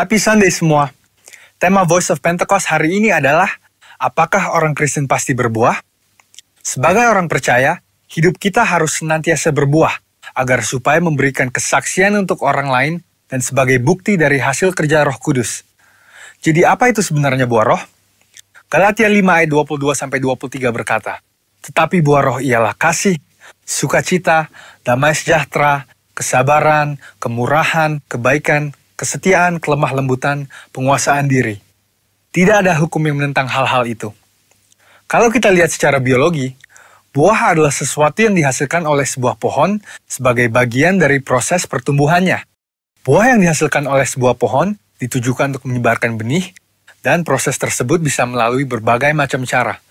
Happy Sunday semua. Tema Voice of Pentecost hari ini adalah, apakah orang Kristen pasti berbuah? Sebagai orang percaya, hidup kita harus senantiasa berbuah, agar supaya memberikan kesaksian untuk orang lain dan sebagai bukti dari hasil kerja Roh Kudus. Jadi apa itu sebenarnya buah roh? Galatia 5 ayat 22-23 berkata, tetapi buah roh ialah kasih, sukacita, damai sejahtera, kesabaran, kemurahan, kebaikan, kesetiaan, kelemah lembutan, penguasaan diri. Tidak ada hukum yang menentang hal-hal itu. Kalau kita lihat secara biologi, buah adalah sesuatu yang dihasilkan oleh sebuah pohon sebagai bagian dari proses pertumbuhannya. Buah yang dihasilkan oleh sebuah pohon ditujukan untuk menyebarkan benih, dan proses tersebut bisa melalui berbagai macam cara.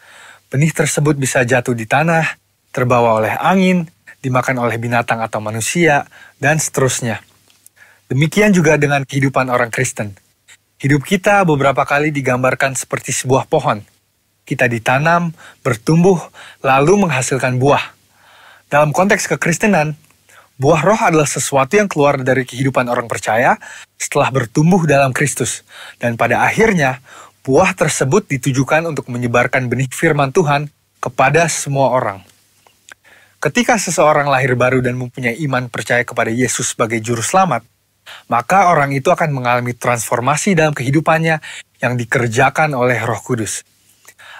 Benih tersebut bisa jatuh di tanah, terbawa oleh angin, dimakan oleh binatang atau manusia, dan seterusnya. Demikian juga dengan kehidupan orang Kristen. Hidup kita beberapa kali digambarkan seperti sebuah pohon. Kita ditanam, bertumbuh, lalu menghasilkan buah. Dalam konteks kekristenan, buah roh adalah sesuatu yang keluar dari kehidupan orang percaya setelah bertumbuh dalam Kristus. Dan pada akhirnya, buah tersebut ditujukan untuk menyebarkan benih firman Tuhan kepada semua orang. Ketika seseorang lahir baru dan mempunyai iman percaya kepada Yesus sebagai juru selamat, maka orang itu akan mengalami transformasi dalam kehidupannya yang dikerjakan oleh Roh Kudus.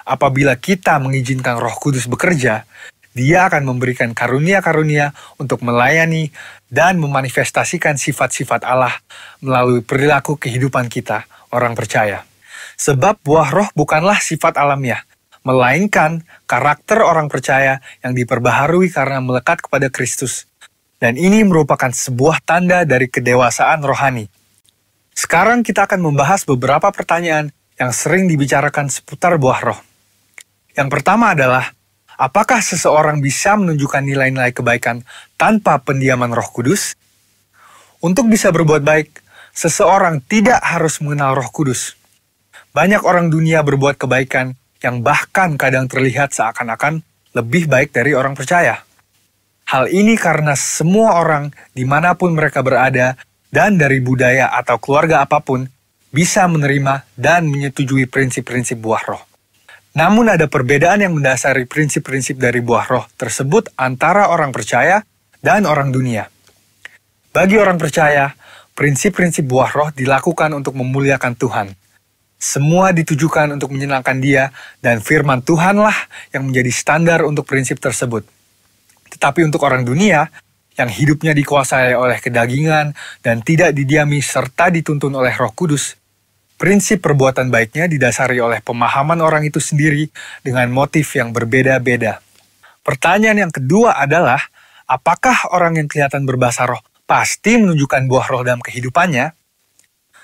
Apabila kita mengizinkan Roh Kudus bekerja, Dia akan memberikan karunia-karunia untuk melayani dan memanifestasikan sifat-sifat Allah melalui perilaku kehidupan kita, orang percaya. Sebab buah roh bukanlah sifat alamiah, melainkan karakter orang percaya yang diperbaharui karena melekat kepada Kristus. Dan ini merupakan sebuah tanda dari kedewasaan rohani. Sekarang kita akan membahas beberapa pertanyaan yang sering dibicarakan seputar buah roh. Yang pertama adalah, apakah seseorang bisa menunjukkan nilai-nilai kebaikan tanpa pendiaman Roh Kudus? Untuk bisa berbuat baik, seseorang tidak harus mengenal Roh Kudus. Banyak orang dunia berbuat kebaikan yang bahkan kadang terlihat seakan-akan lebih baik dari orang percaya. Hal ini karena semua orang dimanapun mereka berada dan dari budaya atau keluarga apapun bisa menerima dan menyetujui prinsip-prinsip buah roh. Namun ada perbedaan yang mendasari prinsip-prinsip dari buah roh tersebut antara orang percaya dan orang dunia. Bagi orang percaya, prinsip-prinsip buah roh dilakukan untuk memuliakan Tuhan. Semua ditujukan untuk menyenangkan Dia dan firman Tuhanlah yang menjadi standar untuk prinsip tersebut. Tetapi untuk orang dunia, yang hidupnya dikuasai oleh kedagingan dan tidak didiami serta dituntun oleh Roh Kudus, prinsip perbuatan baiknya didasari oleh pemahaman orang itu sendiri dengan motif yang berbeda-beda. Pertanyaan yang kedua adalah, apakah orang yang kelihatan berbahasa roh pasti menunjukkan buah roh dalam kehidupannya?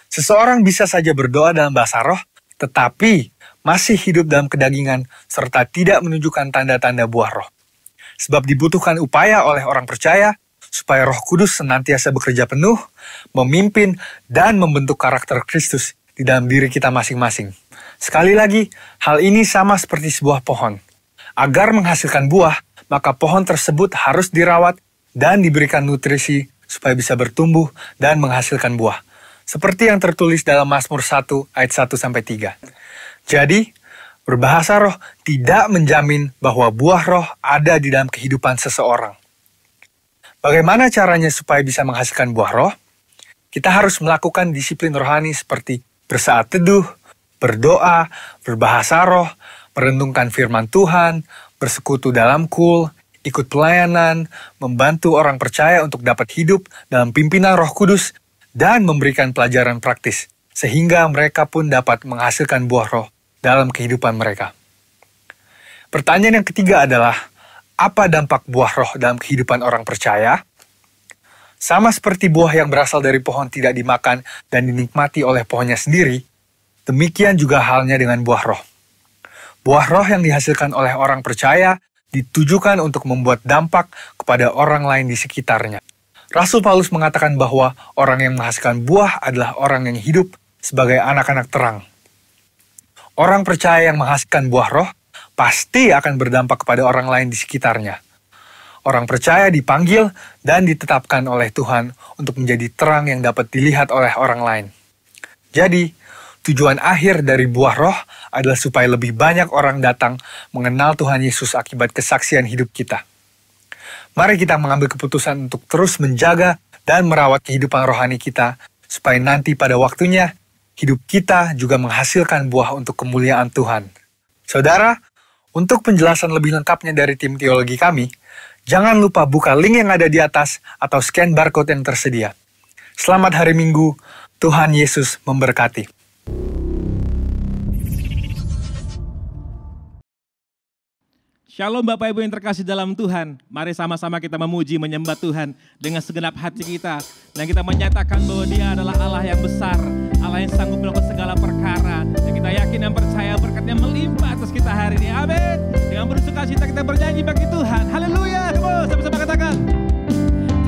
Seseorang bisa saja berdoa dalam bahasa roh, tetapi masih hidup dalam kedagingan serta tidak menunjukkan tanda-tanda buah roh. Sebab dibutuhkan upaya oleh orang percaya supaya Roh Kudus senantiasa bekerja penuh, memimpin, dan membentuk karakter Kristus di dalam diri kita masing-masing. Sekali lagi, hal ini sama seperti sebuah pohon. Agar menghasilkan buah, maka pohon tersebut harus dirawat dan diberikan nutrisi supaya bisa bertumbuh dan menghasilkan buah. Seperti yang tertulis dalam Mazmur 1 ayat 1-3. Jadi, berbahasa roh tidak menjamin bahwa buah roh ada di dalam kehidupan seseorang. Bagaimana caranya supaya bisa menghasilkan buah roh? Kita harus melakukan disiplin rohani seperti bersaat teduh, berdoa, berbahasa roh, merenungkan firman Tuhan, bersekutu dalam kul, ikut pelayanan, membantu orang percaya untuk dapat hidup dalam pimpinan Roh Kudus, dan memberikan pelajaran praktis, sehingga mereka pun dapat menghasilkan buah roh dalam kehidupan mereka. Pertanyaan yang ketiga adalah, apa dampak buah roh dalam kehidupan orang percaya? Sama seperti buah yang berasal dari pohon tidak dimakan dan dinikmati oleh pohonnya sendiri, demikian juga halnya dengan buah roh. Buah roh yang dihasilkan oleh orang percaya ditujukan untuk membuat dampak kepada orang lain di sekitarnya. Rasul Paulus mengatakan bahwa orang yang menghasilkan buah adalah orang yang hidup sebagai anak-anak terang. Orang percaya yang menghasilkan buah roh pasti akan berdampak kepada orang lain di sekitarnya. Orang percaya dipanggil dan ditetapkan oleh Tuhan untuk menjadi terang yang dapat dilihat oleh orang lain. Jadi, tujuan akhir dari buah roh adalah supaya lebih banyak orang datang mengenal Tuhan Yesus akibat kesaksian hidup kita. Mari kita mengambil keputusan untuk terus menjaga dan merawat kehidupan rohani kita, supaya nanti pada waktunya, hidup kita juga menghasilkan buah untuk kemuliaan Tuhan. Saudara, untuk penjelasan lebih lengkapnya dari tim teologi kami, jangan lupa buka link yang ada di atas atau scan barcode yang tersedia. Selamat hari Minggu, Tuhan Yesus memberkati. Shalom Bapak Ibu yang terkasih dalam Tuhan. Mari sama-sama kita memuji, menyembah Tuhan dengan segenap hati kita. Dan kita menyatakan bahwa Dia adalah Allah yang besar, Allah yang sanggup melakukan segala perkara. Dan kita yakin dan percaya berkat-Nya melimpah atas kita hari ini. Amin. Dengan bersuka cita kita bernyanyi bagi Tuhan. Haleluya. Sama-sama katakan.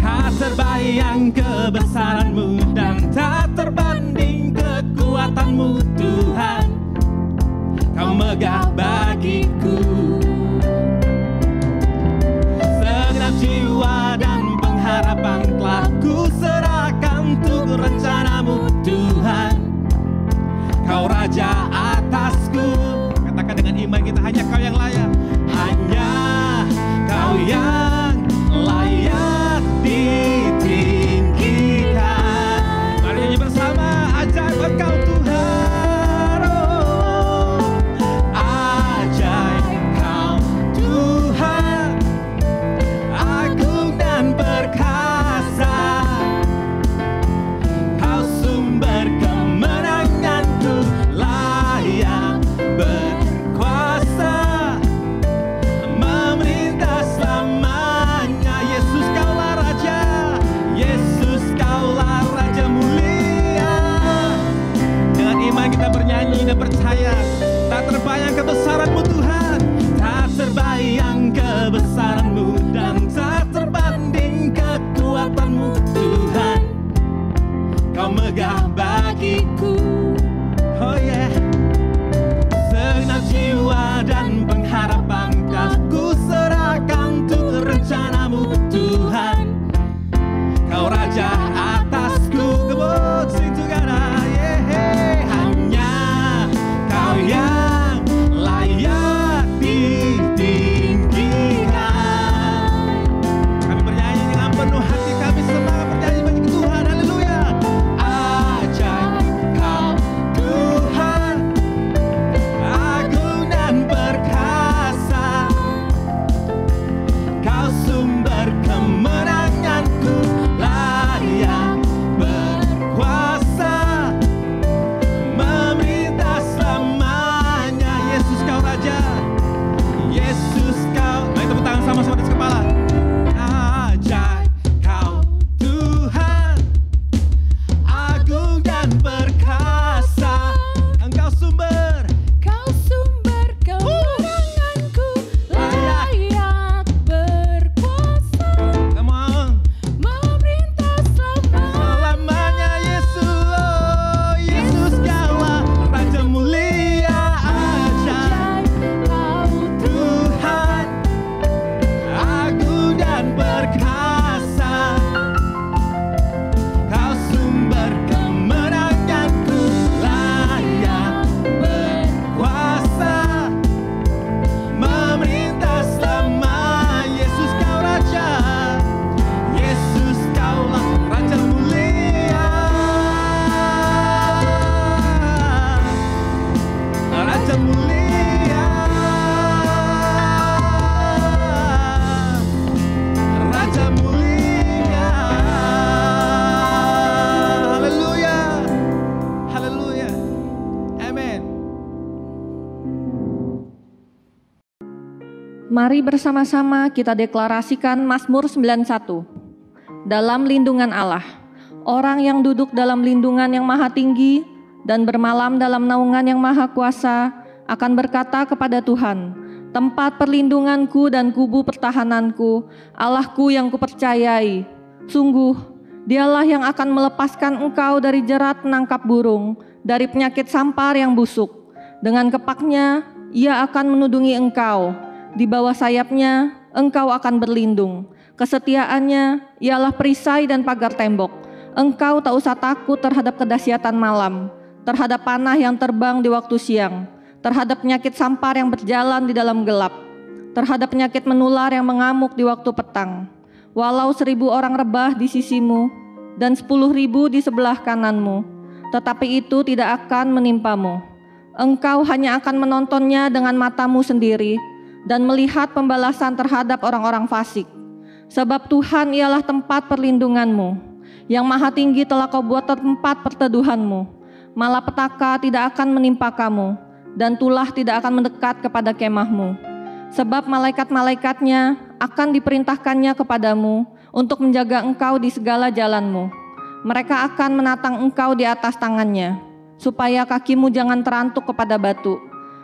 Tak terbayang kebesaran-Mu dan tak terbanding kekuatan-Mu Tuhan. Kau megah bagiku. Jiwa dan pengharapan telah ku serahkan untuk rencana-Mu Tuhan. Kau Raja atasku. Katakan dengan iman kita, hanya Kau yang layak. Hanya Kau yang layak ditinggikan. Mari nyanyi bersama, ajaib Engkau Tuhan. Oh, ajaib Kau Tuhan. Perkasa, Kau sumber kemenanganku, layak berkuasa, memerintah selamanya. Yesus Kaulah Raja, Yesus Kaulah Raja mulia. Dengan iman kita bernyanyi dan percaya, tak terbayang kebesaran-Mu Tuhan, tak terbayang kebesaran-Mu dan tak terbanding kekuatan-Mu Tuhan. Kau megah bagiku. Oh yeah. Segenap jiwa dan pengharapan ku serahkan untuk rencana-Mu Tuhan. Kau Raja atasku. Come on, sing together. Yeah. Hanya Kau yang layak ditinggikan. Kami bernyanyi dengan penuh hati, kami semangat bernyanyi bagi Tuhan. Haleluya. Ajaib Kau Tuhan, agung dan perkasa. Kau sumber kemenanganku, layak berkuasa, memerintah selamanya. Yesus Kau Raja, Yesus Kau. Mari tepuk tangan sama-sama di atas kepala. Ajaib Kau Tuhan, agung dan perkasa. Engkau sumber kemenanganku, layak berkuasa, Come on. memerintah Selamanya Yesus, oh, Yesus Kaulah Raja mulia. Ajaib Kau Tuhan, agung dan perkasa. Kau sumber kemenanganku, layak berkuasa, memerintah selama. Yesus Kau Raja, Yesus Kaulah Raja mulia. Raja mulia, Raja mulia. Haleluya, haleluya, amin. Mari bersama-sama kita deklarasikan Mazmur 91. Dalam lindungan Allah, orang yang duduk dalam lindungan yang maha tinggi dan bermalam dalam naungan yang maha kuasa akan berkata kepada Tuhan, tempat perlindunganku dan kubu pertahananku, Allahku yang kupercayai. Sungguh, Dialah yang akan melepaskan engkau dari jerat penangkap burung, dari penyakit sampar yang busuk. Dengan kepaknya, Ia akan menudungi engkau. Di bawah sayapnya, engkau akan berlindung. Kesetiaannya ialah perisai dan pagar tembok. Engkau tak usah takut terhadap kedahsyatan malam, terhadap panah yang terbang di waktu siang, terhadap penyakit sampar yang berjalan di dalam gelap, terhadap penyakit menular yang mengamuk di waktu petang. Walau 1.000 orang rebah di sisimu dan 10.000 di sebelah kananmu, tetapi itu tidak akan menimpamu. Engkau hanya akan menontonnya dengan matamu sendiri dan melihat pembalasan terhadap orang-orang fasik. Sebab Tuhan ialah tempat perlindunganmu, yang Maha Tinggi telah kau buat tempat perteduhanmu. Malapetaka tidak akan menimpa kamu, dan tulah tidak akan mendekat kepada kemahmu. Sebab malaikat-malaikatnya akan diperintahkannya kepadamu untuk menjaga engkau di segala jalanmu. Mereka akan menatang engkau di atas tangannya, supaya kakimu jangan terantuk kepada batu.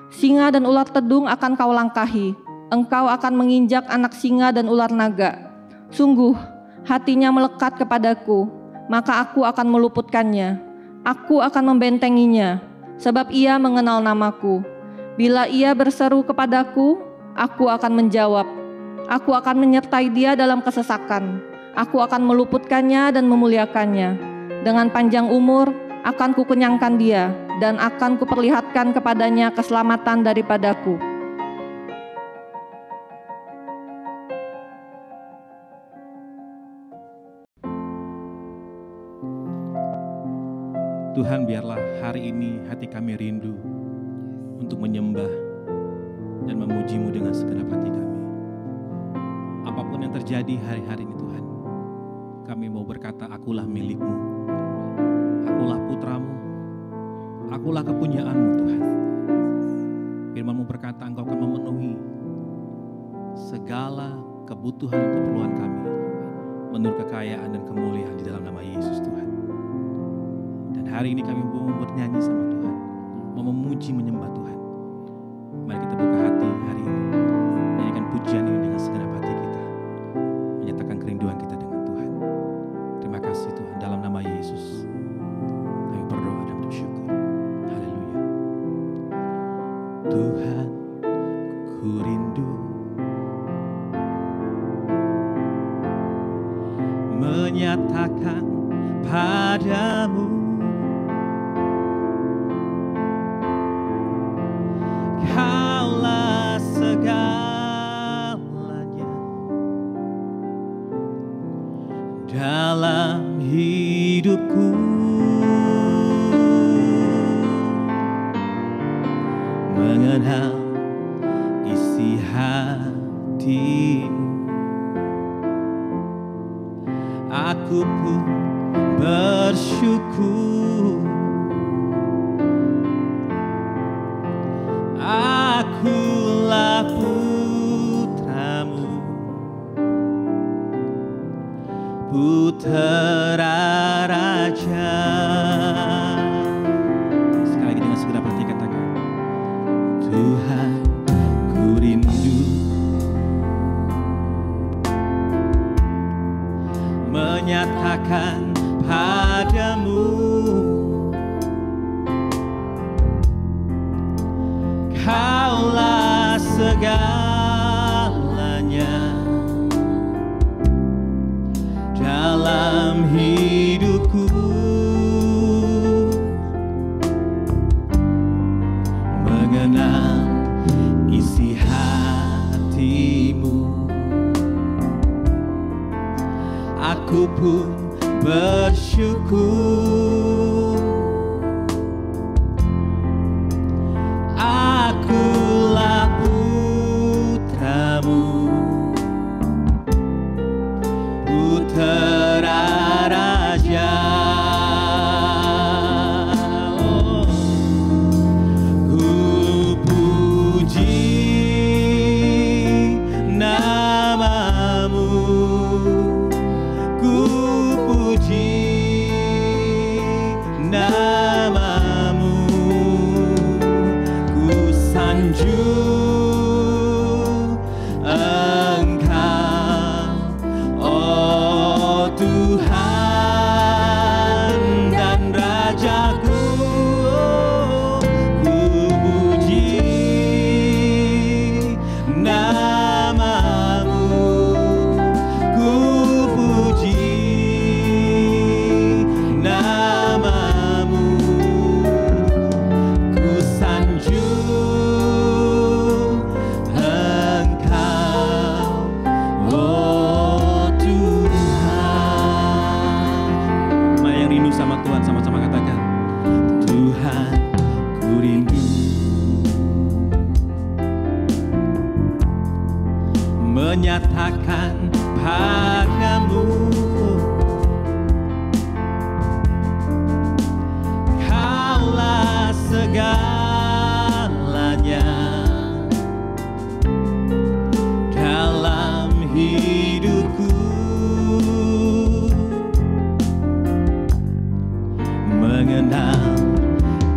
Singa dan ular tedung akan kau langkahi, engkau akan menginjak anak singa dan ular naga. Sungguh, hatinya melekat kepadaku, maka aku akan meluputkannya. Aku akan membentenginya, sebab ia mengenal namaku. Bila ia berseru kepadaku, aku akan menjawab. Aku akan menyertai dia dalam kesesakan. Aku akan meluputkannya dan memuliakannya. Dengan panjang umur, akan kukenyangkan dia, dan akan kuperlihatkan kepadanya keselamatan daripadaku. Tuhan, biarlah hari ini hati kami rindu untuk menyembah dan memuji-Mu dengan segenap hati kami. Apapun yang terjadi hari-hari ini Tuhan, kami mau berkata, akulah milik-Mu, akulah putra-Mu, akulah kepunyaan-Mu Tuhan. Firman-Mu berkata, Engkau akan memenuhi segala kebutuhan dan keperluan kami menurut kekayaan dan kemuliaan di dalam nama Yesus Tuhan. Dan hari ini kami mau bernyanyi sama Tuhan, mau memuji menyembah Tuhan. Mari kita buka hati hari ini, menyanyikan pujian ini dengan segenap hati kita, menyatakan kerinduan kita dengan Tuhan. Terima kasih Tuhan, dalam nama Yesus kami berdoa dan bersyukur. Haleluya. Tuhan, ku rindu menyatakan padamu Kaulah segalanya dalam hidupku. Mengenal isi hatimu, aku pun bersyukur. Akulah putra-Mu, Putera Raja. Sekali lagi dengan segenap hati katakan, Tuhan, ku rindu menyatakan padamu Kaulah segalanya dalam hidupku. Mengenal isi hatimu, aku pun bersyukur. Akulah putra-Mu, Putera Raja. Oh, ku puji nama-Mu, ku puji nama-Mu, ku sanjung Engkau, oh Tuhan dan Rajaku. Ku puji nama-Mu, ku puji nama-Mu, akan padamu. Kaulah segalanya dalam hidupku. Mengenal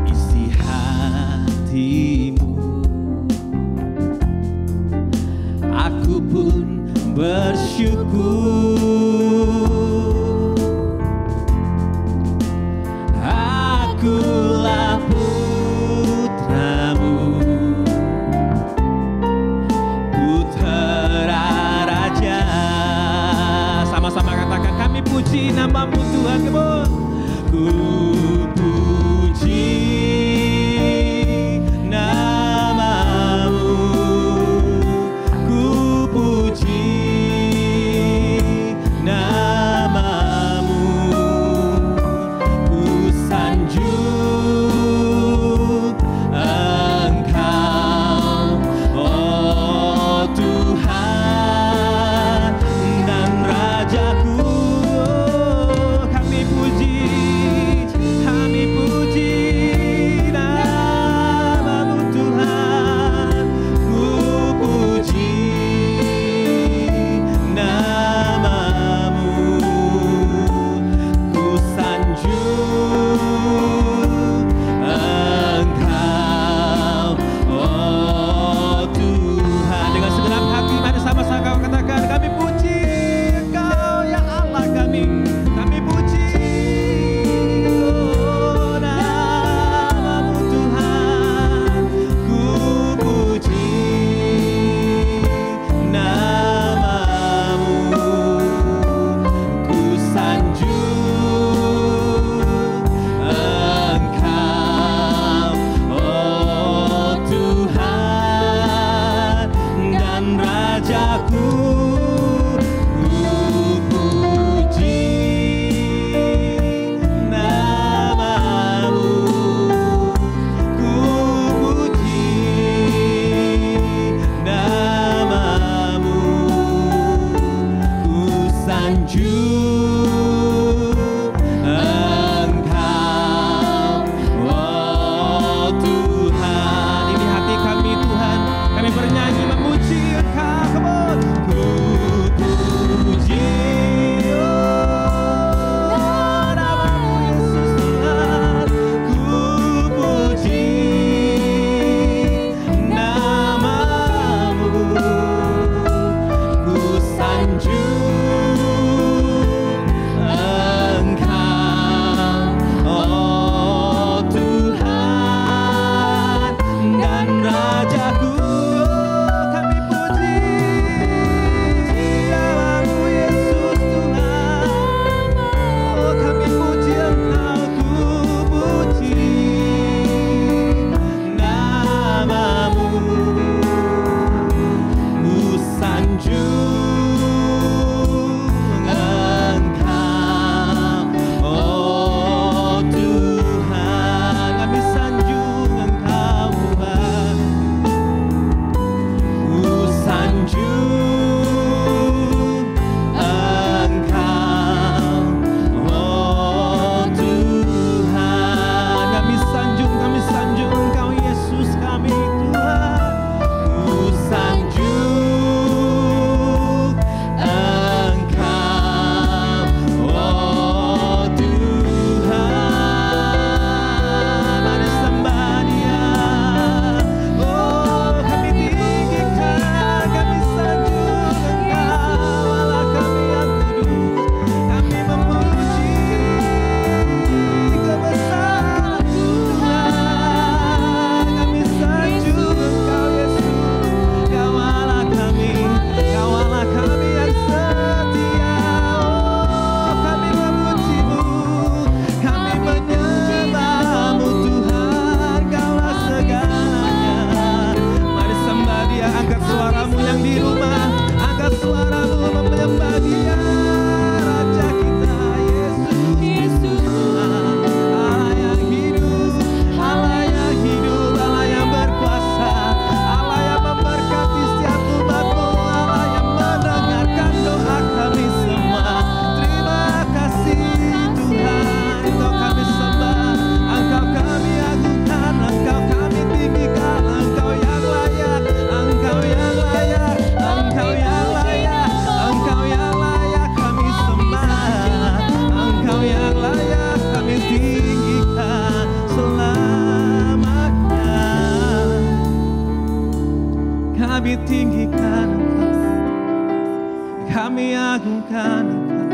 isi hatimu, aku pun bersyukur. Akulah putramu, putra raja. Sama-sama katakan, kami puji namamu Tuhan. Ku puji namamu, ku puji namamu, ku sanjung Engkau, oh Tuhan dan Rajaku. Kami puji namamu Tuhan. Ku puji namamu, ku sanjung Engkau, oh Tuhan. Dengan segenap hati mari sama-sama kau katakan, kami puji Engkau ya Allah kami. Kami puji namamu Tuhan. Ku puji namamu, ku sanjung Engkau, oh Tuhan dan Rajaku. Ku puji namamu, ku puji namamu, ku sanjung Engkau, oh Tuhan. Ini hati kami Tuhan, kami bernyanyi memuji Engkau. Come on. Ku puji namamu Yesus Tuhan. Ku puji namamu, ku sanjung kami agungkan Engkau.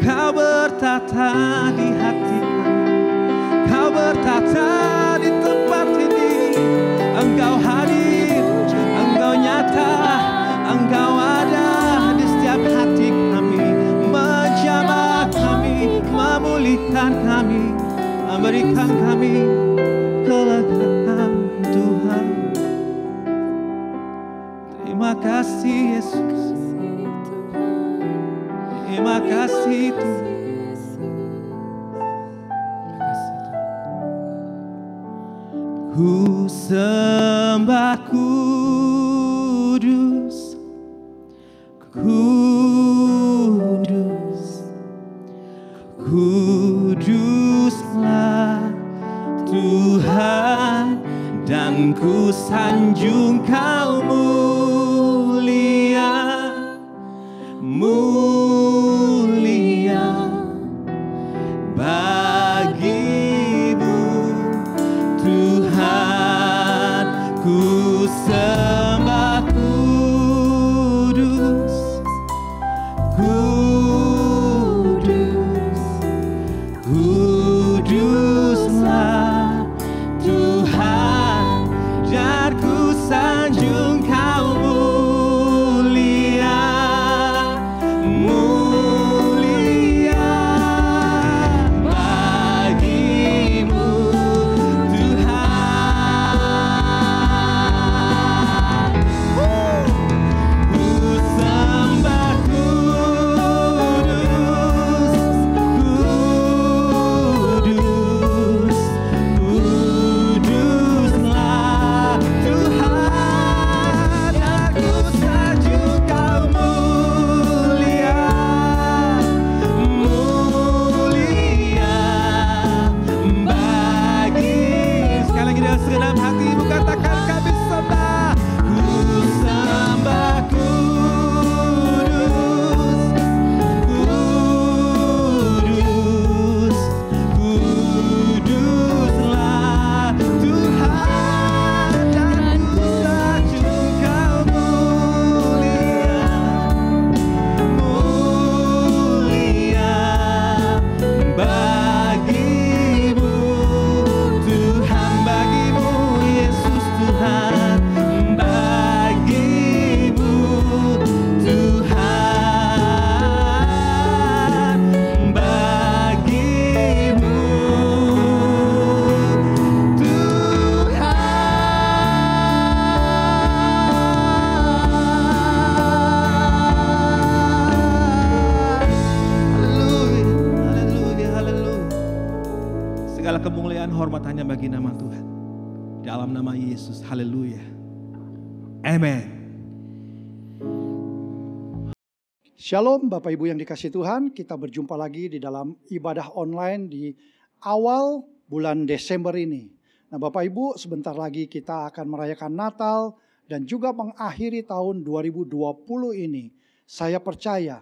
Kau bertata di hati kami, Kau bertata di tempat ini. Engkau hadir, Engkau nyata, Engkau ada di setiap hati kami, menjamah kami, memulihkan kami, memberikan kami kelegaan Tuhan. Terima kasih Yesus, terima kasih Tuhan. Ku sembah kudus, kudus, kuduslah Tuhan, dan ku sanjung Kau mulia, mulia bagimu Tuhan. Ku sembah kudus, kudus, kuduslah Tuhan, dan ku sanjung Kau mulia, mulia bagimu Tuhan. Ku sembah kudus, kudus, kuduslah Tuhan, dan ku sanjung Kau mulia, mulia bagi. Sekali lagi dengan segenap hatimu katakan, kami sembah. Ku sembah kudus, kudus, kuduslah Tuhan, dan ku sanjung Kau mulia, mulia bagimu Tuhan, bagimu Yesus Tuhan, bagimu Tuhan, bagimu Tuhan. Haleluya, haleluya, haleluya. Segala kemuliaan hormat hanya bagi nama Tuhan. Dalam nama Yesus, haleluya. Amen. Shalom Bapak Ibu yang dikasihi Tuhan, kita berjumpa lagi di dalam ibadah online di awal bulan Desember ini. Nah Bapak Ibu, sebentar lagi kita akan merayakan Natal dan juga mengakhiri tahun 2020 ini. Saya percaya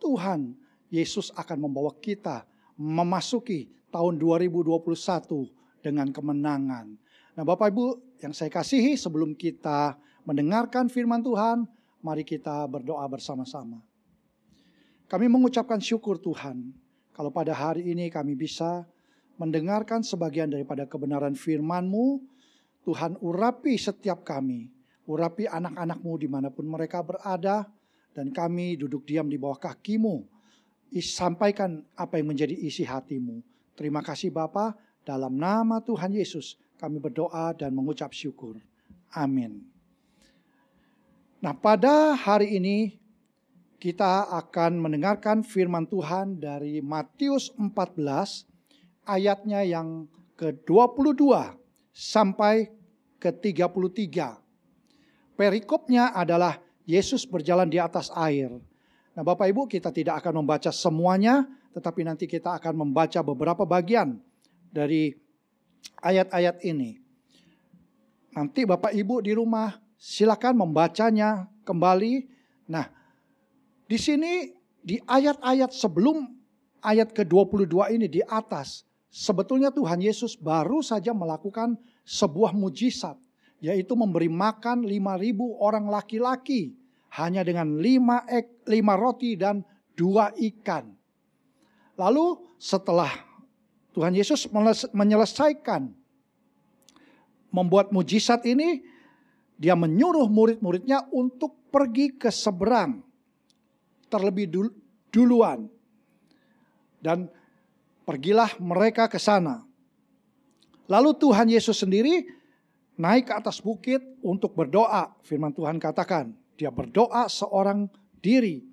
Tuhan Yesus akan membawa kita memasuki tahun 2021 dengan kemenangan. Nah Bapak Ibu yang saya kasihi, sebelum kita mendengarkan firman Tuhan, mari kita berdoa bersama-sama. Kami mengucapkan syukur Tuhan, kalau pada hari ini kami bisa mendengarkan sebagian daripada kebenaran firman-Mu. Tuhan, urapi setiap kami, urapi anak-anak-Mu dimanapun mereka berada, dan kami duduk diam di bawah kaki-Mu. Sampaikan apa yang menjadi isi hati-Mu. Terima kasih Bapa, dalam nama Tuhan Yesus kami berdoa dan mengucap syukur. Amin. Nah pada hari ini kita akan mendengarkan firman Tuhan dari Matius 14 ayatnya yang ke-22 sampai ke-33. Perikopnya adalah Yesus berjalan di atas air. Nah Bapak Ibu, kita tidak akan membaca semuanya, tetapi nanti kita akan membaca beberapa bagian dari ayat-ayat ini. Nanti Bapak Ibu di rumah silakan membacanya kembali. Nah, di sini di ayat-ayat sebelum ayat ke-22 ini di atas, sebetulnya Tuhan Yesus baru saja melakukan sebuah mujizat, yaitu memberi makan 5.000 orang laki-laki hanya dengan 5 roti dan 2 ikan. Lalu setelah Tuhan Yesus menyelesaikan membuat mujizat ini, dia menyuruh murid-muridnya untuk pergi ke seberang terlebih duluan. Dan pergilah mereka ke sana. Lalu Tuhan Yesus sendiri naik ke atas bukit untuk berdoa. Firman Tuhan katakan, dia berdoa seorang diri.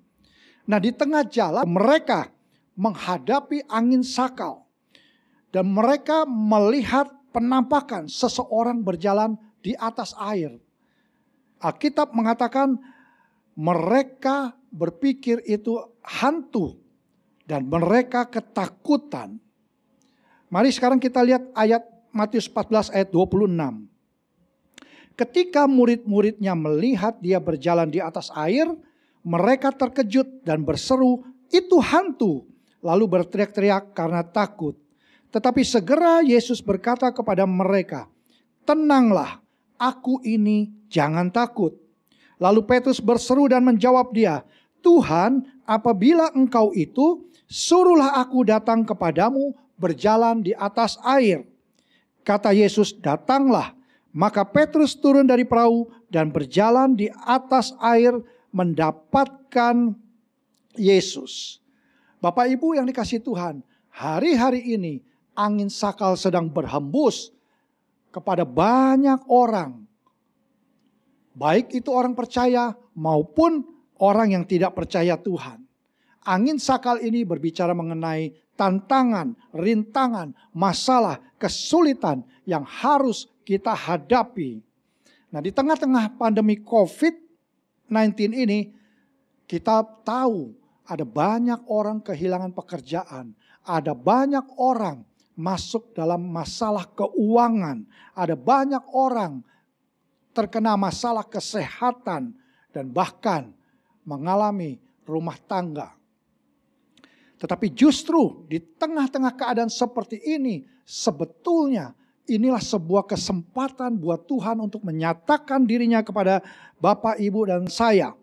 Nah, di tengah jalan mereka menghadapi angin sakal. Dan mereka melihat penampakan seseorang berjalan di atas air. Alkitab mengatakan mereka berpikir itu hantu. Dan mereka ketakutan. Mari sekarang kita lihat ayat Matius 14 ayat 26. Ketika murid-muridnya melihat dia berjalan di atas air, mereka terkejut dan berseru, "Itu hantu!" Lalu berteriak-teriak karena takut. Tetapi segera Yesus berkata kepada mereka, "Tenanglah, aku ini, jangan takut." Lalu Petrus berseru dan menjawab dia, "Tuhan, apabila engkau itu, suruhlah aku datang kepadamu berjalan di atas air." Kata Yesus, "Datanglah." Maka Petrus turun dari perahu dan berjalan di atas air mendapatkan Yesus. Bapak Ibu yang dikasihi Tuhan, hari-hari ini angin sakal sedang berhembus kepada banyak orang. Baik itu orang percaya maupun orang yang tidak percaya Tuhan. Angin sakal ini berbicara mengenai tantangan, rintangan, masalah, kesulitan yang harus kita hadapi. Nah, di tengah-tengah pandemi COVID-19 ini, kita tahu ada banyak orang kehilangan pekerjaan. Ada banyak orang masuk dalam masalah keuangan. Ada banyak orang terkena masalah kesehatan dan bahkan mengalami rumah tangga. Tetapi justru di tengah-tengah keadaan seperti ini, sebetulnya inilah sebuah kesempatan buat Tuhan untuk menyatakan dirinya kepada Bapak, Ibu, dan saya.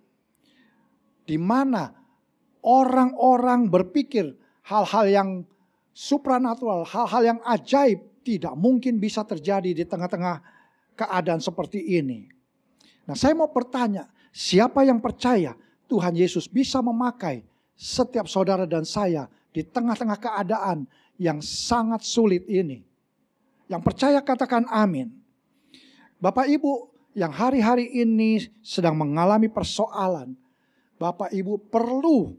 Di mana orang-orang berpikir hal-hal yang supranatural, hal-hal yang ajaib tidak mungkin bisa terjadi di tengah-tengah keadaan seperti ini. Nah, saya mau bertanya, siapa yang percaya Tuhan Yesus bisa memakai setiap saudara dan saya di tengah-tengah keadaan yang sangat sulit ini? Yang percaya katakan amin. Bapak Ibu yang hari-hari ini sedang mengalami persoalan, Bapak Ibu perlu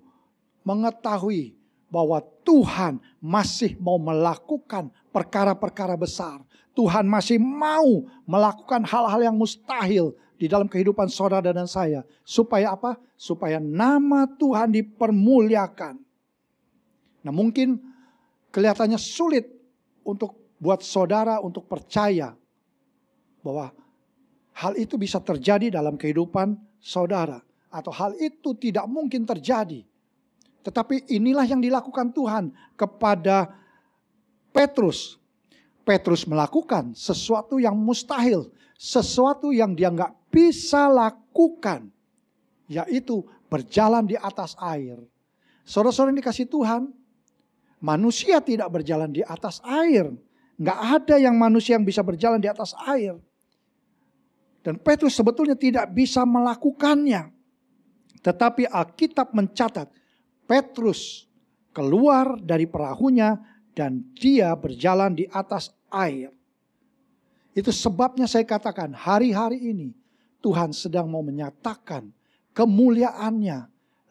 mengetahui bahwa Tuhan masih mau melakukan perkara-perkara besar. Tuhan masih mau melakukan hal-hal yang mustahil di dalam kehidupan saudara dan saya. Supaya apa? Supaya nama Tuhan dipermuliakan. Nah, mungkin kelihatannya sulit untuk buat saudara untuk percaya bahwa hal itu bisa terjadi dalam kehidupan saudara. Atau hal itu tidak mungkin terjadi. Tetapi inilah yang dilakukan Tuhan kepada Petrus. Petrus melakukan sesuatu yang mustahil. Sesuatu yang dia nggak bisa lakukan. Yaitu berjalan di atas air. Saudara-saudara yang dikasihi Tuhan, manusia tidak berjalan di atas air. Nggak ada yang manusia yang bisa berjalan di atas air. Dan Petrus sebetulnya tidak bisa melakukannya. Tetapi Alkitab mencatat Petrus keluar dari perahunya dan dia berjalan di atas air. Itu sebabnya saya katakan hari-hari ini Tuhan sedang mau menyatakan kemuliaannya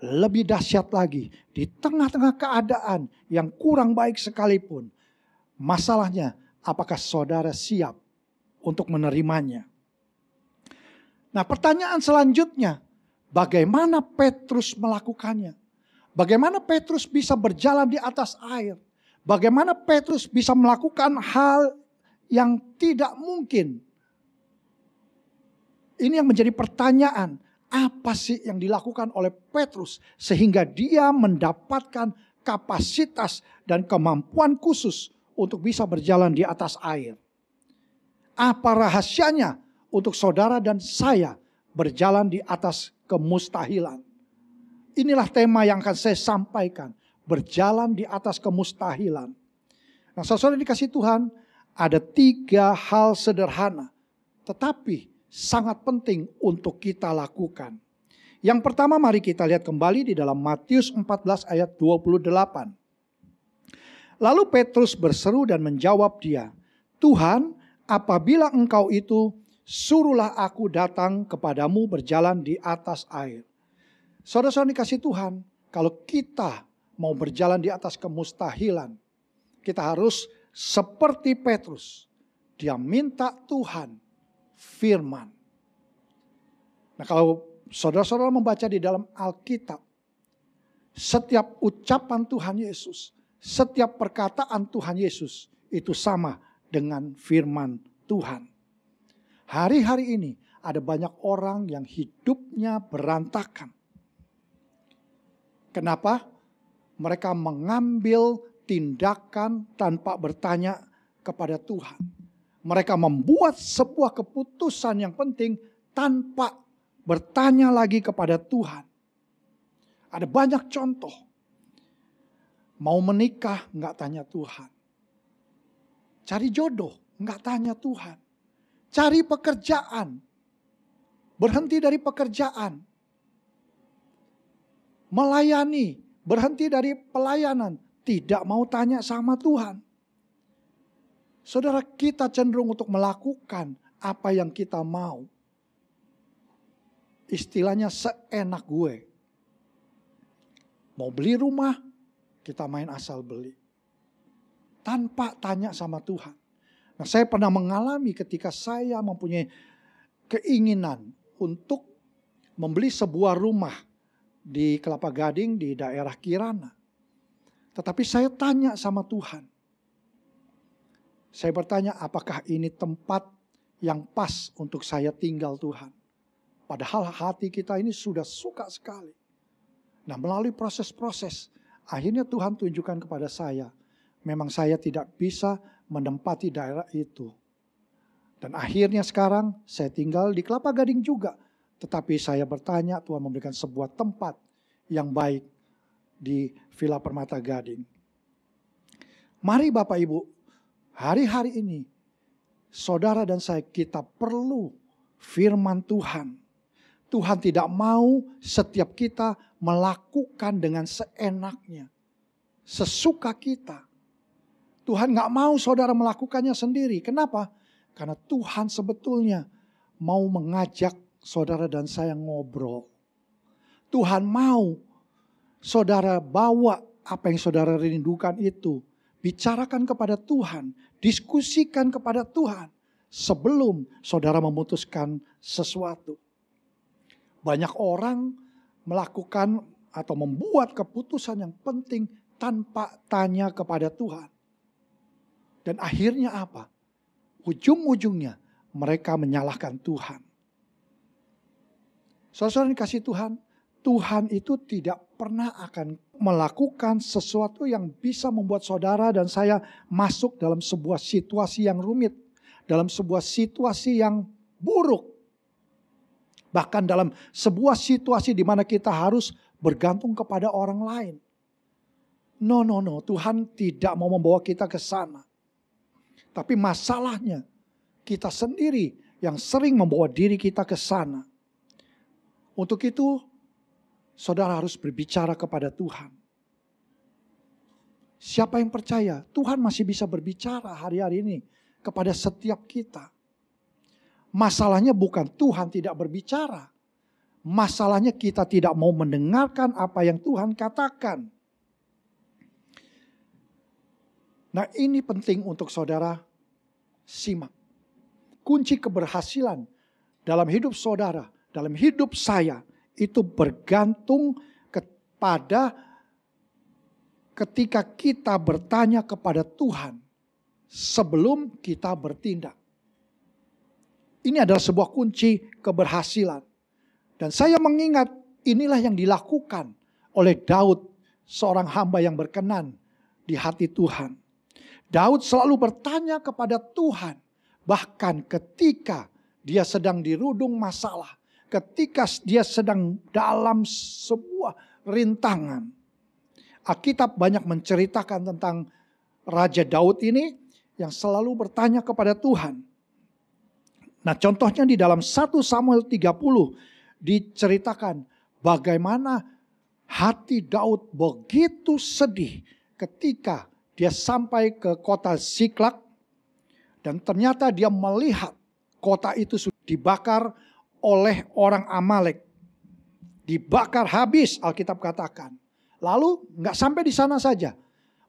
lebih dahsyat lagi di tengah-tengah keadaan yang kurang baik sekalipun. Masalahnya, apakah saudara siap untuk menerimanya? Nah, pertanyaan selanjutnya, bagaimana Petrus melakukannya? Bagaimana Petrus bisa berjalan di atas air? Bagaimana Petrus bisa melakukan hal yang tidak mungkin? Ini yang menjadi pertanyaan. Apa sih yang dilakukan oleh Petrus sehingga dia mendapatkan kapasitas dan kemampuan khusus untuk bisa berjalan di atas air? Apa rahasianya untuk saudara dan saya berjalan di atas kemustahilan. Inilah tema yang akan saya sampaikan. Berjalan di atas kemustahilan. Nah, saudara dikasih Tuhan, ada 3 hal sederhana, tetapi sangat penting untuk kita lakukan. Yang pertama, mari kita lihat kembali di dalam Matius 14 ayat 28. Lalu Petrus berseru dan menjawab dia, Tuhan, apabila engkau itu, suruhlah aku datang kepadamu berjalan di atas air. Saudara-saudara dikasih Tuhan, kalau kita mau berjalan di atas kemustahilan, kita harus seperti Petrus. Dia minta Tuhan firman. Nah, kalau saudara-saudara membaca di dalam Alkitab, setiap ucapan Tuhan Yesus, setiap perkataan Tuhan Yesus itu sama dengan firman Tuhan. Hari-hari ini ada banyak orang yang hidupnya berantakan. Kenapa? Mereka mengambil tindakan tanpa bertanya kepada Tuhan. Mereka membuat sebuah keputusan yang penting tanpa bertanya lagi kepada Tuhan. Ada banyak contoh. Mau menikah nggak tanya Tuhan. Cari jodoh nggak tanya Tuhan. Cari pekerjaan. Berhenti dari pekerjaan. Melayani, berhenti dari pelayanan, tidak mau tanya sama Tuhan. Saudara, kita cenderung untuk melakukan apa yang kita mau. Istilahnya seenak gue. Mau beli rumah, kita main asal beli. Tanpa tanya sama Tuhan. Nah, saya pernah mengalami ketika saya mempunyai keinginan untuk membeli sebuah rumah di Kelapa Gading di daerah Kirana. Tetapi saya tanya sama Tuhan. Saya bertanya, apakah ini tempat yang pas untuk saya tinggal Tuhan? Padahal hati kita ini sudah suka sekali. Nah, melalui proses-proses, akhirnya Tuhan tunjukkan kepada saya, memang saya tidak bisa menempati daerah itu. Dan akhirnya sekarang saya tinggal di Kelapa Gading juga. Tetapi saya bertanya, Tuhan memberikan sebuah tempat yang baik di Villa Permata Gading. Mari Bapak Ibu, hari-hari ini saudara dan saya kita perlu firman Tuhan. Tuhan tidak mau setiap kita melakukan dengan seenaknya, sesuka kita. Tuhan gak mau saudara melakukannya sendiri. Kenapa? Karena Tuhan sebetulnya mau mengajak saudara dan saya ngobrol. Tuhan mau saudara bawa apa yang saudara rindukan itu. Bicarakan kepada Tuhan. Diskusikan kepada Tuhan. Sebelum saudara memutuskan sesuatu. Banyak orang melakukan atau membuat keputusan yang penting tanpa tanya kepada Tuhan. Dan akhirnya apa? Ujung-ujungnya mereka menyalahkan Tuhan. Saudara dikasih Tuhan, Tuhan itu tidak pernah akan melakukan sesuatu yang bisa membuat saudara dan saya masuk dalam sebuah situasi yang rumit. Dalam sebuah situasi yang buruk. Bahkan dalam sebuah situasi di mana kita harus bergantung kepada orang lain. No. Tuhan tidak mau membawa kita ke sana. Tapi masalahnya kita sendiri yang sering membawa diri kita ke sana. Untuk itu, saudara harus berbicara kepada Tuhan. Siapa yang percaya? Tuhan masih bisa berbicara hari-hari ini kepada setiap kita. Masalahnya bukan Tuhan tidak berbicara. Masalahnya kita tidak mau mendengarkan apa yang Tuhan katakan. Nah, ini penting untuk saudara simak. Kunci keberhasilan dalam hidup saudara, dalam hidup saya, itu bergantung kepada ketika kita bertanya kepada Tuhan sebelum kita bertindak. Ini adalah sebuah kunci keberhasilan. Dan saya mengingat inilah yang dilakukan oleh Daud, seorang hamba yang berkenan di hati Tuhan. Daud selalu bertanya kepada Tuhan, bahkan ketika dia sedang dirudung masalah, ketika dia sedang dalam sebuah rintangan. Alkitab banyak menceritakan tentang Raja Daud ini yang selalu bertanya kepada Tuhan. Nah, contohnya di dalam 1 Samuel 30 diceritakan bagaimana hati Daud begitu sedih ketika dia sampai ke kota Ziklag dan ternyata dia melihat kota itu sudah dibakar oleh orang Amalek. Dibakar habis, Alkitab katakan. Lalu nggak sampai di sana saja.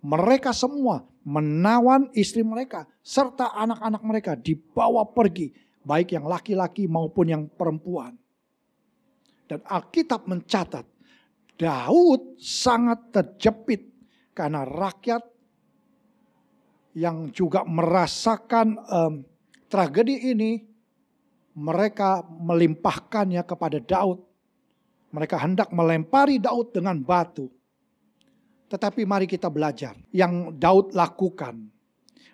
Mereka semua menawan istri mereka serta anak-anak mereka dibawa pergi. Baik yang laki-laki maupun yang perempuan. Dan Alkitab mencatat Daud sangat terjepit karena rakyat yang juga merasakan tragedi ini, mereka melimpahkannya kepada Daud. Mereka hendak melempari Daud dengan batu. Tetapi mari kita belajar yang Daud lakukan.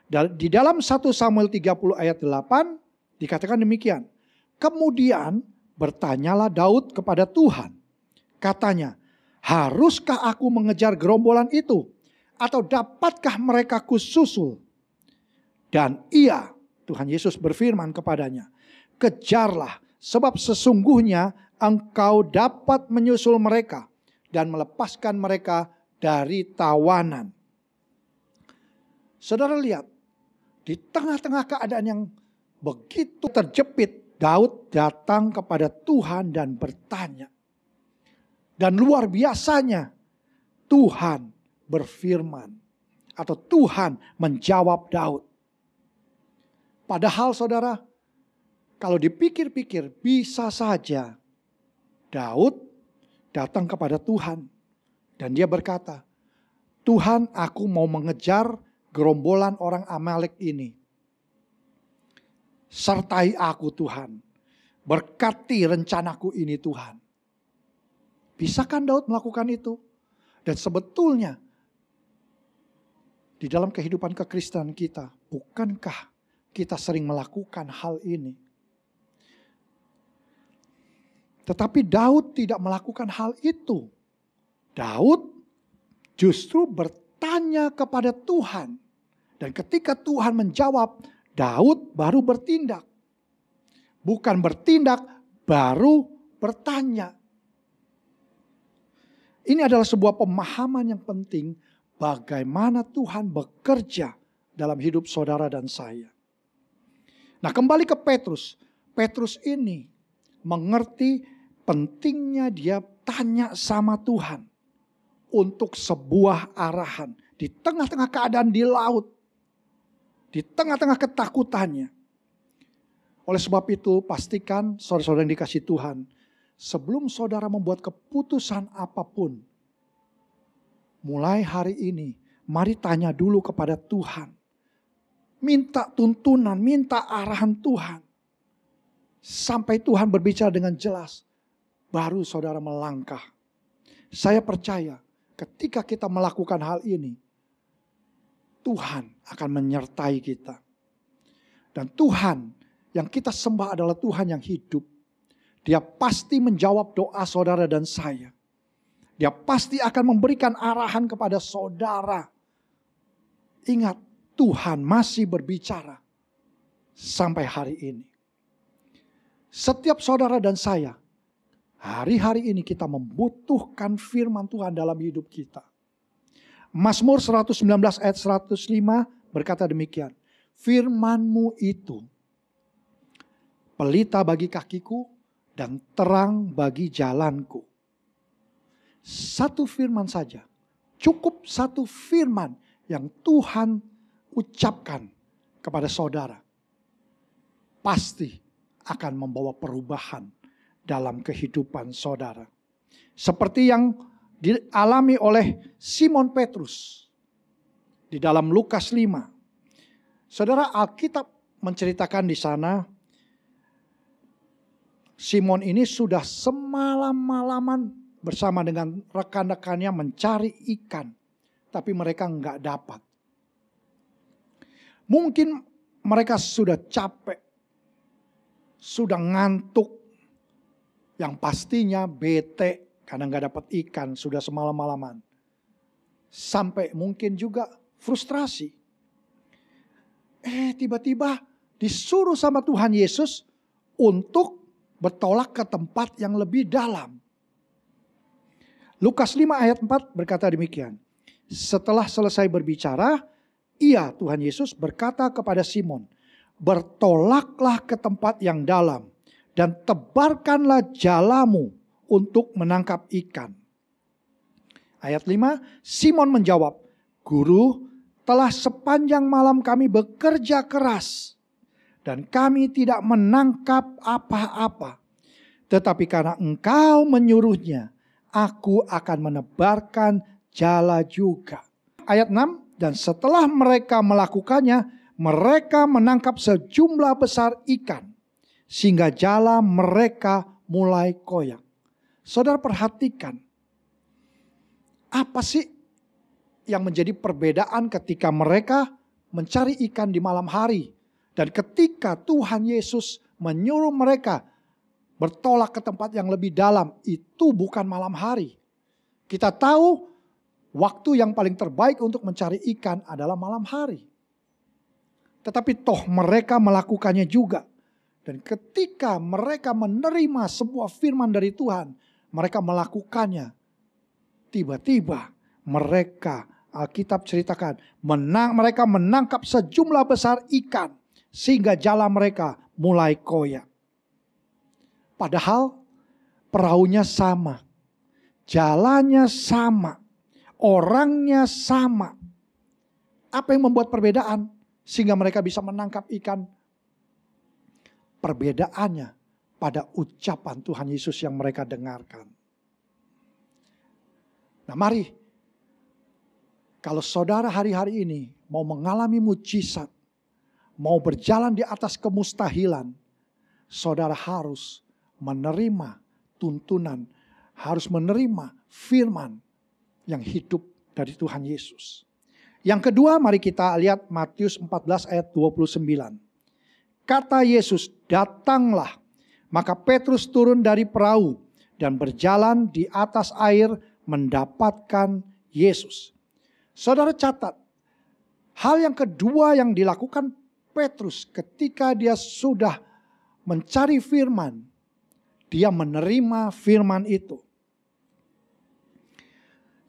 Di dalam 1 Samuel 30 ayat 8 dikatakan demikian. Kemudian bertanyalah Daud kepada Tuhan. Katanya, haruskah aku mengejar gerombolan itu? Atau dapatkah mereka kususul? Dan Tuhan Yesus berfirman kepadanya, kejarlah sebab sesungguhnya engkau dapat menyusul mereka dan melepaskan mereka dari tawanan. Saudara lihat, di tengah-tengah keadaan yang begitu terjepit, Daud datang kepada Tuhan dan bertanya. Dan luar biasanya, Tuhan berfirman atau Tuhan menjawab Daud. Padahal saudara, kalau dipikir-pikir bisa saja Daud datang kepada Tuhan. Dan dia berkata, Tuhan, aku mau mengejar gerombolan orang Amalek ini. Sertai aku Tuhan. Berkati rencanaku ini Tuhan. Bisakah Daud melakukan itu? Dan sebetulnya di dalam kehidupan kekristenan kita, bukankah kita sering melakukan hal ini? Tetapi Daud tidak melakukan hal itu. Daud justru bertanya kepada Tuhan. Dan ketika Tuhan menjawab, Daud baru bertindak. Bukan bertindak, baru bertanya. Ini adalah sebuah pemahaman yang penting bagaimana Tuhan bekerja dalam hidup saudara dan saya. Nah, kembali ke Petrus. Petrus ini mengerti pentingnya dia tanya sama Tuhan untuk sebuah arahan di tengah-tengah keadaan di laut, di tengah-tengah ketakutannya. Oleh sebab itu, pastikan saudara-saudara yang dikasihi Tuhan, sebelum saudara membuat keputusan apapun, mulai hari ini, mari tanya dulu kepada Tuhan. Minta tuntunan, minta arahan Tuhan. Sampai Tuhan berbicara dengan jelas, baru saudara melangkah. Saya percaya ketika kita melakukan hal ini, Tuhan akan menyertai kita. Dan Tuhan yang kita sembah adalah Tuhan yang hidup. Dia pasti menjawab doa saudara dan saya. Dia pasti akan memberikan arahan kepada saudara. Ingat, Tuhan masih berbicara sampai hari ini. Setiap saudara dan saya, hari-hari ini kita membutuhkan firman Tuhan dalam hidup kita. Mazmur 119 ayat 105 berkata demikian. Firman-Mu itu pelita bagi kakiku dan terang bagi jalanku. Satu firman saja. Cukup satu firman yang Tuhan ucapkan kepada saudara. Pasti akan membawa perubahan dalam kehidupan saudara. Seperti yang dialami oleh Simon Petrus di dalam Lukas 5. Saudara, Alkitab menceritakan di sana Simon ini sudah semalam-malaman bersama dengan rekan-rekannya mencari ikan, tapi mereka enggak dapat. Mungkin mereka sudah capek, sudah ngantuk, Yang pastinya bete karena nggak dapat ikan, sudah semalam-malaman. Sampai mungkin juga frustrasi. Tiba-tiba disuruh sama Tuhan Yesus untuk bertolak ke tempat yang lebih dalam. Lukas 5 ayat 4 berkata demikian. Setelah selesai berbicara, Tuhan Yesus berkata kepada Simon, bertolaklah ke tempat yang dalam dan tebarkanlah jalamu untuk menangkap ikan. Ayat 5, Simon menjawab, Guru, telah sepanjang malam kami bekerja keras dan kami tidak menangkap apa-apa. Tetapi karena Engkau menyuruhnya, aku akan menebarkan jala juga. Ayat 6, dan setelah mereka melakukannya, mereka menangkap sejumlah besar ikan, sehingga jala mereka mulai koyak. Saudara perhatikan, apa sih yang menjadi perbedaan ketika mereka mencari ikan di malam hari, dan ketika Tuhan Yesus menyuruh mereka bertolak ke tempat yang lebih dalam, itu bukan malam hari. Kita tahu waktu yang paling terbaik untuk mencari ikan adalah malam hari. Tetapi toh mereka melakukannya juga. Dan ketika mereka menerima sebuah firman dari Tuhan, mereka melakukannya. Tiba-tiba mereka, Alkitab ceritakan, mereka menangkap sejumlah besar ikan, sehingga jala mereka mulai koyak. Padahal perahunya sama, jalannya sama, orangnya sama. Apa yang membuat perbedaan sehingga mereka bisa menangkap ikan? Perbedaannya pada ucapan Tuhan Yesus yang mereka dengarkan. Nah mari, kalau saudara hari-hari ini mau mengalami mujizat, mau berjalan di atas kemustahilan, saudara harus menerima tuntunan, harus menerima firman yang hidup dari Tuhan Yesus. Yang kedua, mari kita lihat Matius 14 ayat 29. Kata Yesus, datanglah. Maka Petrus turun dari perahu dan berjalan di atas air mendapatkan Yesus. Saudara catat, hal yang kedua yang dilakukan Petrus ketika dia sudah mencari firman, dia menerima firman itu.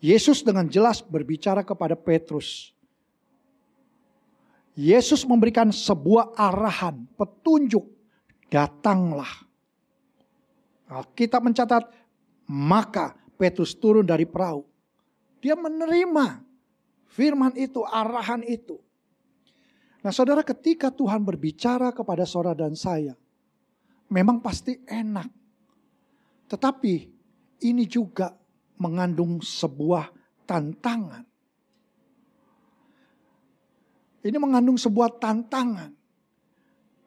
Yesus dengan jelas berbicara kepada Petrus. Yesus memberikan sebuah arahan, petunjuk, datanglah. Alkitab mencatat, maka Petrus turun dari perahu. Dia menerima firman itu, arahan itu. Nah saudara, ketika Tuhan berbicara kepada saudara dan saya, memang pasti enak. Tetapi ini juga mengandung sebuah tantangan. Ini mengandung sebuah tantangan.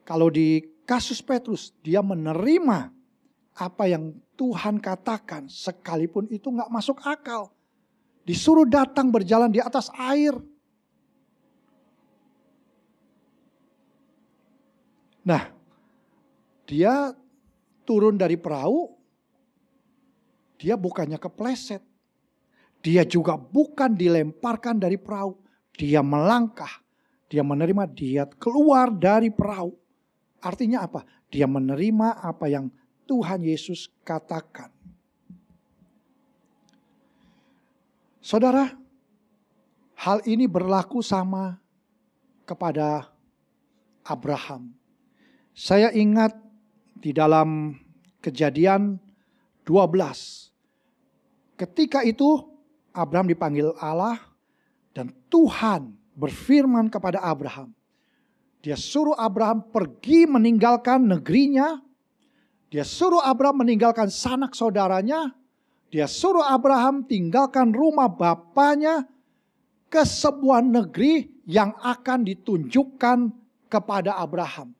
Kalau di kasus Petrus, dia menerima apa yang Tuhan katakan, sekalipun itu gak masuk akal. Disuruh datang berjalan di atas air. Nah, dia turun dari perahu, dia bukannya kepleset. Dia juga bukan dilemparkan dari perahu. Dia melangkah, dia menerima, dia keluar dari perahu. Artinya apa? Dia menerima apa yang Tuhan Yesus katakan. Saudara, hal ini berlaku sama kepada Abraham. Saya ingat di dalam Kejadian 12. Ketika itu Abraham dipanggil Allah dan Tuhan berfirman kepada Abraham. Dia suruh Abraham pergi meninggalkan negerinya. Dia suruh Abraham meninggalkan sanak saudaranya. Dia suruh Abraham tinggalkan rumah bapaknya ke sebuah negeri yang akan ditunjukkan kepada Abraham.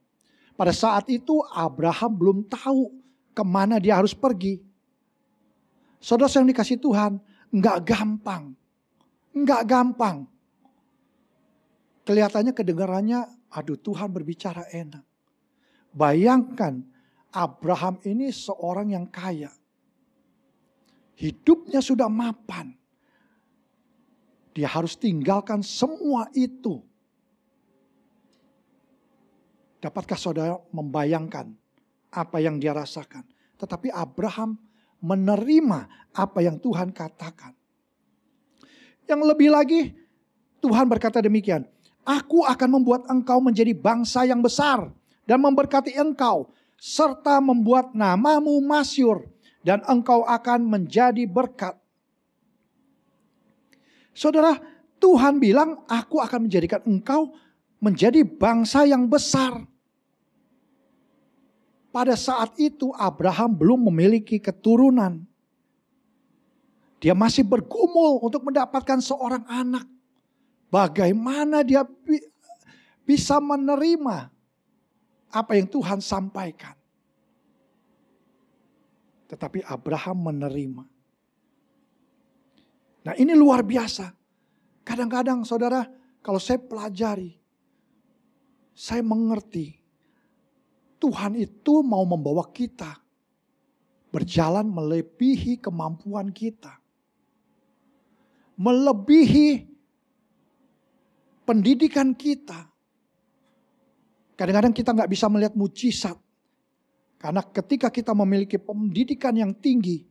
Pada saat itu Abraham belum tahu kemana dia harus pergi. Saudara yang dikasih Tuhan, enggak gampang. Enggak gampang. Kelihatannya kedengarannya, aduh Tuhan berbicara enak. Bayangkan Abraham ini seorang yang kaya. Hidupnya sudah mapan. Dia harus tinggalkan semua itu. Dapatkah saudara membayangkan apa yang dia rasakan? Tetapi Abraham menerima apa yang Tuhan katakan. Yang lebih lagi, Tuhan berkata demikian, aku akan membuat engkau menjadi bangsa yang besar dan memberkati engkau, serta membuat namamu masyhur, dan engkau akan menjadi berkat. Saudara, Tuhan bilang, aku akan menjadikan engkau menjadi bangsa yang besar. Pada saat itu Abraham belum memiliki keturunan. Dia masih bergumul untuk mendapatkan seorang anak. Bagaimana dia bisa menerima apa yang Tuhan sampaikan? Tetapi Abraham menerima. Nah, ini luar biasa. Kadang-kadang saudara, kalau saya pelajari, saya mengerti Tuhan itu mau membawa kita berjalan melebihi kemampuan kita. Melebihi pendidikan kita. Kadang-kadang kita nggak bisa melihat mujizat. Karena ketika kita memiliki pendidikan yang tinggi,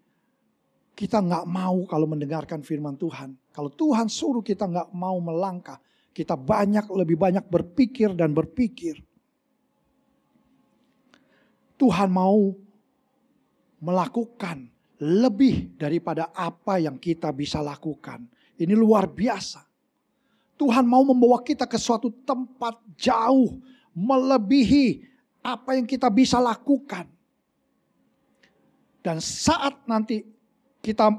kita nggak mau kalau mendengarkan firman Tuhan. Kalau Tuhan suruh kita nggak mau melangkah, kita lebih banyak berpikir dan berpikir. Tuhan mau melakukan lebih daripada apa yang kita bisa lakukan. Ini luar biasa. Tuhan mau membawa kita ke suatu tempat jauh, melebihi apa yang kita bisa lakukan. Dan saat nanti kita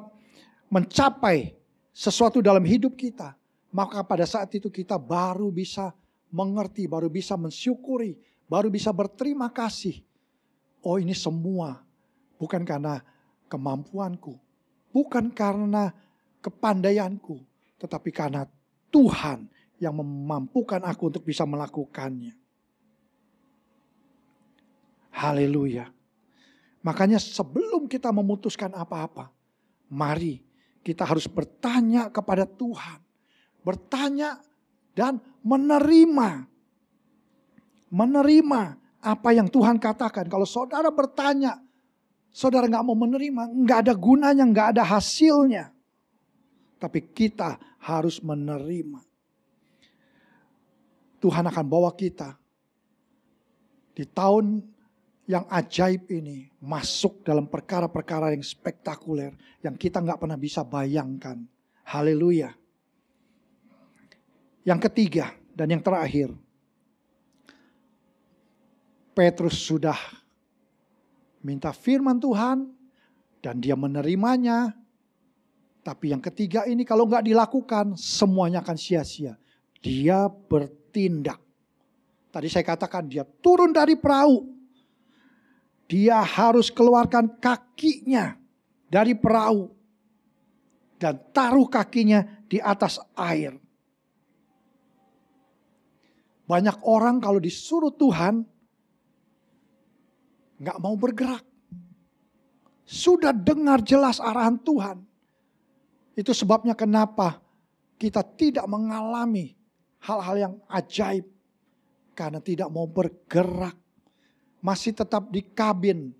mencapai sesuatu dalam hidup kita, maka pada saat itu kita baru bisa mengerti, baru bisa mensyukuri, baru bisa berterima kasih. Oh, ini semua bukan karena kemampuanku, bukan karena kepandaianku, tetapi karena Tuhan yang memampukan aku untuk bisa melakukannya. Haleluya. Makanya sebelum kita memutuskan apa-apa, mari kita harus bertanya kepada Tuhan. Bertanya dan menerima. Menerima apa yang Tuhan katakan. Kalau saudara bertanya, saudara gak mau menerima, gak ada gunanya, gak ada hasilnya. Tapi kita harus menerima. Tuhan akan bawa kita di tahun yang ajaib ini masuk dalam perkara-perkara yang spektakuler yang kita gak pernah bisa bayangkan. Haleluya. Yang ketiga dan yang terakhir, Petrus sudah minta firman Tuhan dan dia menerimanya. Tapi yang ketiga ini kalau gak dilakukan semuanya akan sia-sia. Dia bertindak. Tadi saya katakan dia turun dari perahu. Dia harus keluarkan kakinya dari perahu. Dan taruh kakinya di atas air. Banyak orang kalau disuruh Tuhan gak mau bergerak. Sudah dengar jelas arahan Tuhan. Itu sebabnya kenapa kita tidak mengalami hal-hal yang ajaib. Karena tidak mau bergerak. Masih tetap di kabin.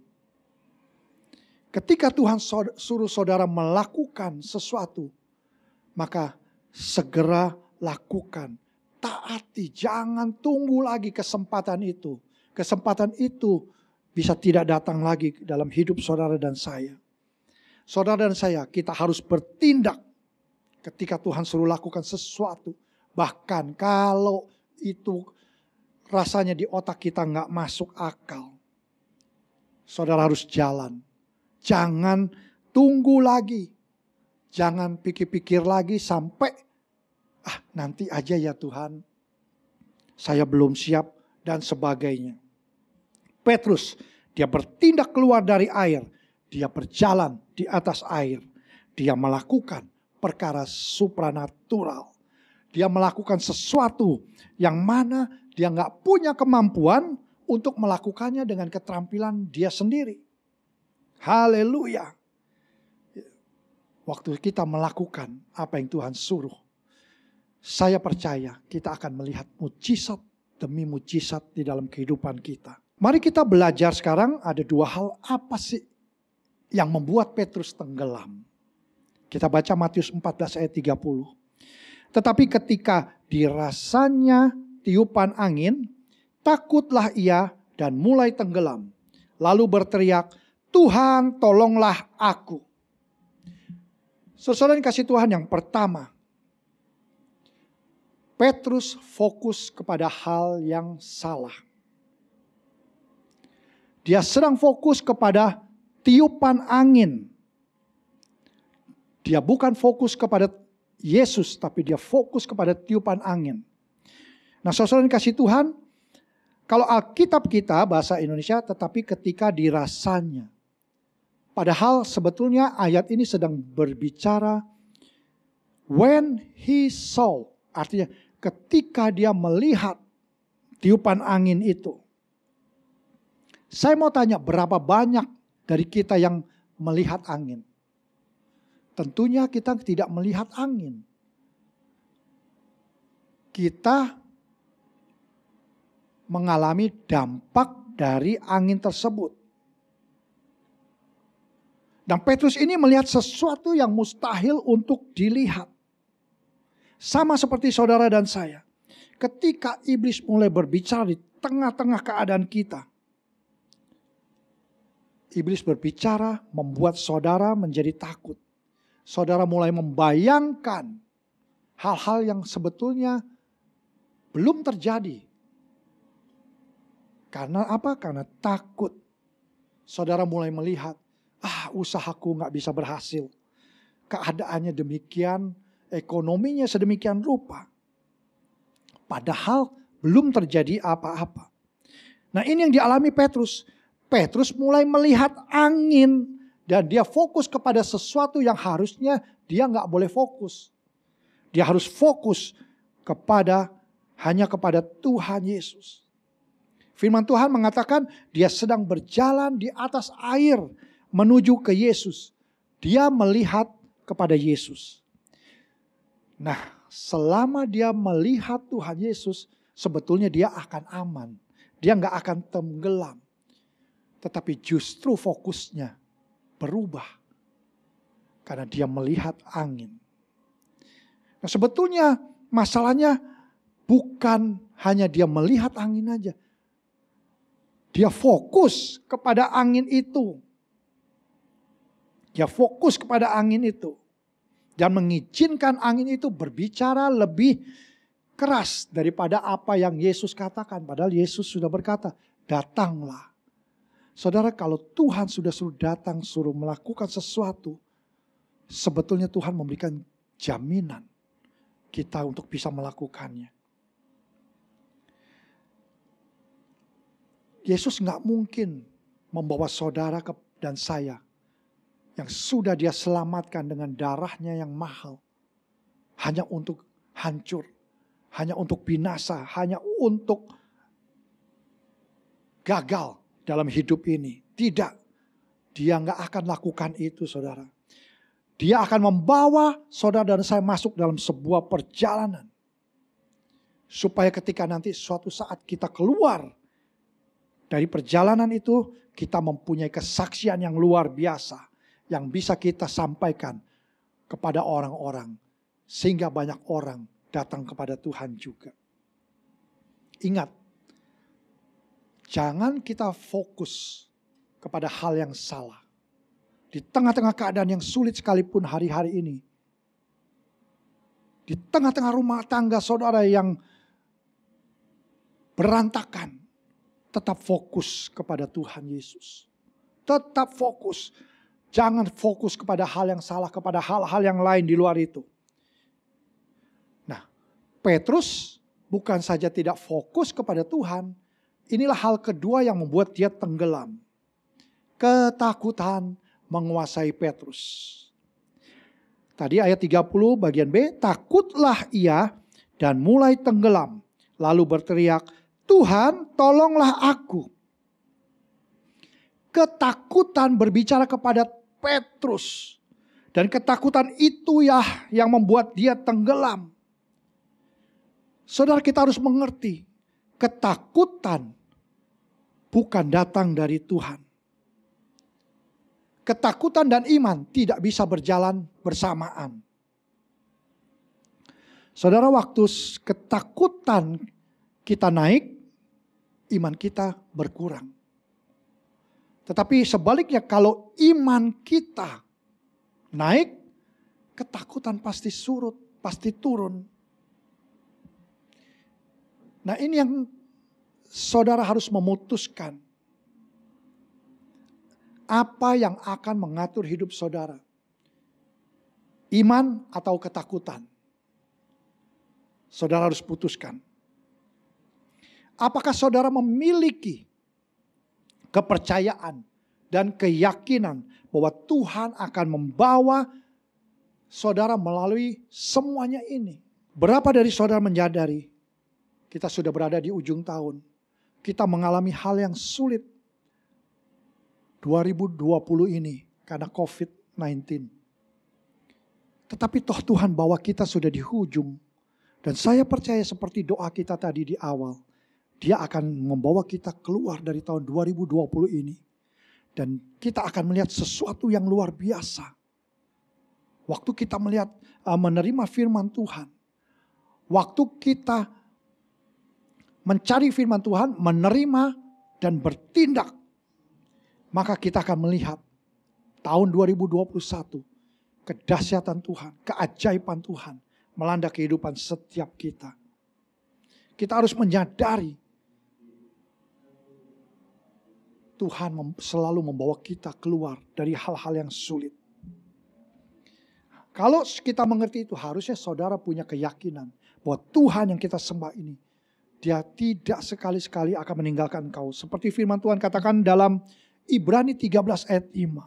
Ketika Tuhan suruh saudara melakukan sesuatu, maka segera lakukan. Taati, jangan tunggu lagi kesempatan itu. Kesempatan itu bisa tidak datang lagi dalam hidup saudara dan saya. Saudara dan saya, kita harus bertindak ketika Tuhan suruh lakukan sesuatu. Bahkan kalau itu rasanya di otak kita nggak masuk akal. Saudara harus jalan. Jangan tunggu lagi. Jangan pikir-pikir lagi sampai nanti aja ya Tuhan. Saya belum siap dan sebagainya. Petrus, dia bertindak keluar dari air. Dia berjalan di atas air. Dia melakukan perkara supranatural. Dia melakukan sesuatu yang mana dia nggak punya kemampuan untuk melakukannya dengan keterampilan dia sendiri. Haleluya. Waktu kita melakukan apa yang Tuhan suruh, saya percaya kita akan melihat mujizat demi mujizat di dalam kehidupan kita. Mari kita belajar sekarang ada dua hal apa sih yang membuat Petrus tenggelam. Kita baca Matius 14 ayat 30. Tetapi ketika dirasanya tiupan angin, takutlah ia dan mulai tenggelam. Lalu berteriak, Tuhan tolonglah aku. Saudara yang kasih Tuhan, yang pertama, Petrus fokus kepada hal yang salah. Dia sedang fokus kepada tiupan angin. Dia bukan fokus kepada Yesus, tapi dia fokus kepada tiupan angin. Nah, saudara yang kasih Tuhan, kalau Alkitab kita bahasa Indonesia, tetapi ketika dirasanya. Padahal sebetulnya ayat ini sedang berbicara when he saw, artinya ketika dia melihat tiupan angin itu. Saya mau tanya, berapa banyak dari kita yang melihat angin? Tentunya kita tidak melihat angin. Kita mengalami dampak dari angin tersebut. Dan Petrus ini melihat sesuatu yang mustahil untuk dilihat. Sama seperti saudara dan saya. Ketika iblis mulai berbicara di tengah-tengah keadaan kita. Iblis berbicara membuat saudara menjadi takut. Saudara mulai membayangkan hal-hal yang sebetulnya belum terjadi. Karena apa? Karena takut. Saudara mulai melihat, usahaku gak bisa berhasil. Keadaannya demikian, ekonominya sedemikian rupa. Padahal belum terjadi apa-apa. Nah, ini yang dialami Petrus. Petrus mulai melihat angin. Dan dia fokus kepada sesuatu yang harusnya dia gak boleh fokus. Dia harus fokus hanya kepada Tuhan Yesus. Firman Tuhan mengatakan dia sedang berjalan di atas air menuju ke Yesus. Dia melihat kepada Yesus. Nah, selama dia melihat Tuhan Yesus, sebetulnya dia akan aman. Dia gak akan tenggelam. Tetapi justru fokusnya berubah. Karena dia melihat angin. Nah, sebetulnya masalahnya bukan hanya dia melihat angin aja. Dia fokus kepada angin itu. Dia fokus kepada angin itu. Dan mengizinkan angin itu berbicara lebih keras daripada apa yang Yesus katakan. Padahal Yesus sudah berkata, datanglah. Saudara, kalau Tuhan sudah suruh datang, suruh melakukan sesuatu, sebetulnya Tuhan memberikan jaminan kita untuk bisa melakukannya. Yesus gak mungkin membawa saudara dan saya yang sudah dia selamatkan dengan darahnya yang mahal. Hanya untuk hancur, hanya untuk binasa, hanya untuk gagal dalam hidup ini. Tidak, dia gak akan lakukan itu, saudara. Dia akan membawa saudara dan saya masuk dalam sebuah perjalanan. Supaya ketika nanti suatu saat kita keluar dari perjalanan itu, kita mempunyai kesaksian yang luar biasa. Yang bisa kita sampaikan kepada orang-orang. Sehingga banyak orang datang kepada Tuhan juga. Ingat, jangan kita fokus kepada hal yang salah. Di tengah-tengah keadaan yang sulit sekalipun hari-hari ini. Di tengah-tengah rumah tangga saudara yang berantakan. Tetap fokus kepada Tuhan Yesus. Tetap fokus. Jangan fokus kepada hal yang salah, kepada hal-hal yang lain di luar itu. Nah, Petrus bukan saja tidak fokus kepada Tuhan. Inilah hal kedua yang membuat dia tenggelam. Ketakutan menguasai Petrus. Tadi ayat 30 bagian B, takutlah ia dan mulai tenggelam. Lalu berteriak, Tuhan, tolonglah aku. Ketakutan berbicara kepada Petrus. Dan ketakutan itu ya yang membuat dia tenggelam. Saudara, kita harus mengerti, ketakutan bukan datang dari Tuhan. Ketakutan dan iman tidak bisa berjalan bersamaan. Saudara, waktu ketakutan kita naik, iman kita berkurang. Tetapi sebaliknya kalau iman kita naik, ketakutan pasti surut, pasti turun. Nah, ini yang saudara harus memutuskan. Apa yang akan mengatur hidup saudara? Iman atau ketakutan? Saudara harus putuskan. Apakah saudara memiliki kepercayaan dan keyakinan bahwa Tuhan akan membawa saudara melalui semuanya ini? Berapa dari saudara menyadari kita sudah berada di ujung tahun, kita mengalami hal yang sulit 2020 ini karena COVID-19. Tetapi toh Tuhan bawa kita sudah di ujung. Dan saya percaya seperti doa kita tadi di awal, Dia akan membawa kita keluar dari tahun 2020 ini. Dan kita akan melihat sesuatu yang luar biasa. Waktu kita melihat, menerima firman Tuhan. Waktu kita mencari firman Tuhan, menerima dan bertindak. Maka kita akan melihat tahun 2021, kedahsyatan Tuhan, keajaiban Tuhan melanda kehidupan setiap kita. Kita harus menyadari Tuhan selalu membawa kita keluar dari hal-hal yang sulit. Kalau kita mengerti itu, harusnya saudara punya keyakinan bahwa Tuhan yang kita sembah ini, Dia tidak sekali-sekali akan meninggalkan engkau. Seperti firman Tuhan katakan dalam Ibrani 13 ayat 5.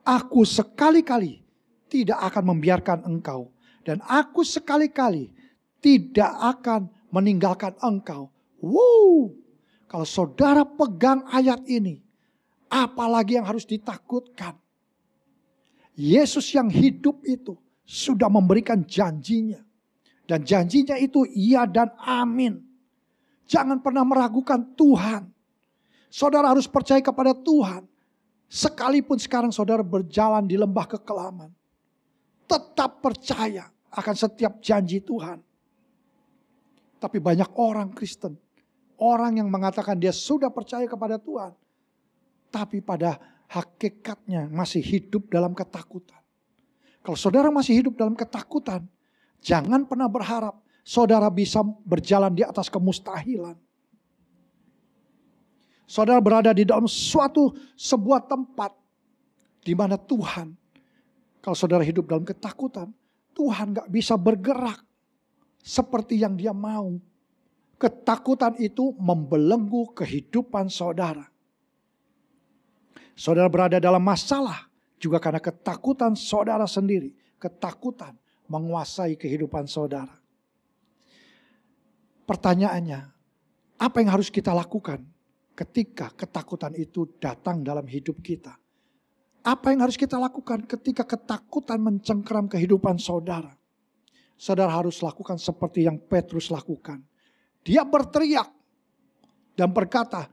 Aku sekali-kali tidak akan membiarkan engkau. Dan aku sekali-kali tidak akan meninggalkan engkau. Wow! Kalau saudara pegang ayat ini, apalagi yang harus ditakutkan? Yesus yang hidup itu sudah memberikan janjinya. Dan janjinya itu iya dan amin. Jangan pernah meragukan Tuhan. Saudara harus percaya kepada Tuhan. Sekalipun sekarang saudara berjalan di lembah kekelaman, tetap percaya akan setiap janji Tuhan. Tapi banyak orang Kristen, orang yang mengatakan dia sudah percaya kepada Tuhan, tapi pada hakikatnya masih hidup dalam ketakutan. Kalau saudara masih hidup dalam ketakutan, jangan pernah berharap saudara bisa berjalan di atas kemustahilan. Saudara berada di dalam sebuah tempat di mana Tuhan, kalau saudara hidup dalam ketakutan, Tuhan gak bisa bergerak seperti yang Dia mau. Ketakutan itu membelenggu kehidupan saudara. Saudara berada dalam masalah juga karena ketakutan saudara sendiri. Ketakutan menguasai kehidupan saudara. Pertanyaannya, apa yang harus kita lakukan ketika ketakutan itu datang dalam hidup kita? Apa yang harus kita lakukan ketika ketakutan mencengkeram kehidupan saudara? Saudara harus lakukan seperti yang Petrus lakukan. Dia berteriak dan berkata,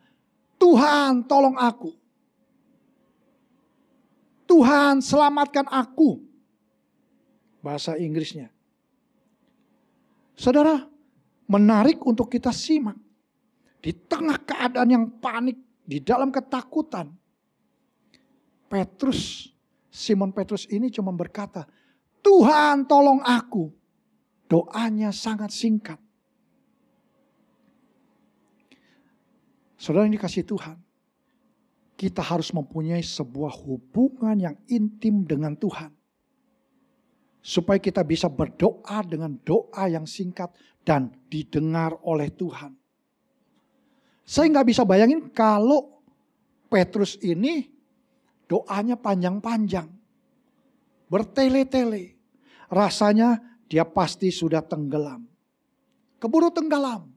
Tuhan tolong aku. Tuhan selamatkan aku. Bahasa Inggrisnya. Saudara, menarik untuk kita simak. Di tengah keadaan yang panik, di dalam ketakutan, Simon Petrus ini cuma berkata, Tuhan tolong aku. Doanya sangat singkat. Saudara yang dikasihi Tuhan, kita harus mempunyai sebuah hubungan yang intim dengan Tuhan. Supaya kita bisa berdoa dengan doa yang singkat dan didengar oleh Tuhan. Saya nggak bisa bayangin kalau Petrus ini doanya panjang-panjang, bertele-tele. Rasanya dia pasti sudah tenggelam. Keburu tenggelam.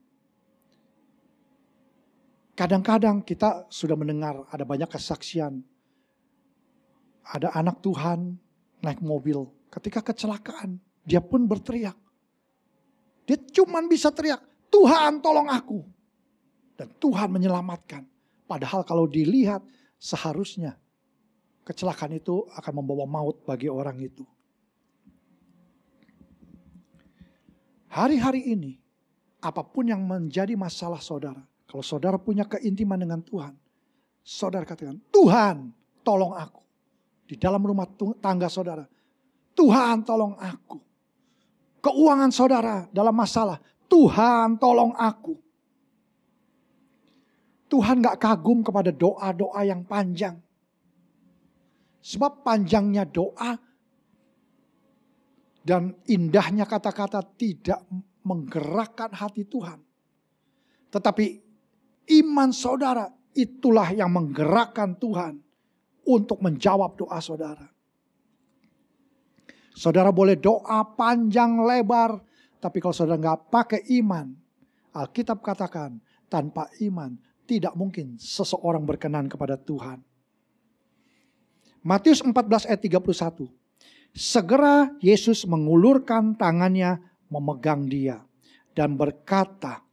Kadang-kadang kita sudah mendengar ada banyak kesaksian. Ada anak Tuhan naik mobil. Ketika kecelakaan, dia pun berteriak. Dia cuma bisa teriak, Tuhan tolong aku. Dan Tuhan menyelamatkan. Padahal kalau dilihat seharusnya kecelakaan itu akan membawa maut bagi orang itu. Hari-hari ini, apapun yang menjadi masalah saudara, kalau saudara punya keintiman dengan Tuhan, saudara katakan, Tuhan tolong aku. Di dalam rumah tangga saudara, Tuhan tolong aku. Keuangan saudara dalam masalah, Tuhan tolong aku. Tuhan gak kagum kepada doa-doa yang panjang. Sebab panjangnya doa dan indahnya kata-kata tidak menggerakkan hati Tuhan. Tetapi iman saudara itulah yang menggerakkan Tuhan untuk menjawab doa saudara. Saudara boleh doa panjang lebar, tapi kalau saudara nggak pakai iman, Alkitab katakan tanpa iman tidak mungkin seseorang berkenan kepada Tuhan. Matius 14 ayat 31. Segera Yesus mengulurkan tangannya memegang dia dan berkata,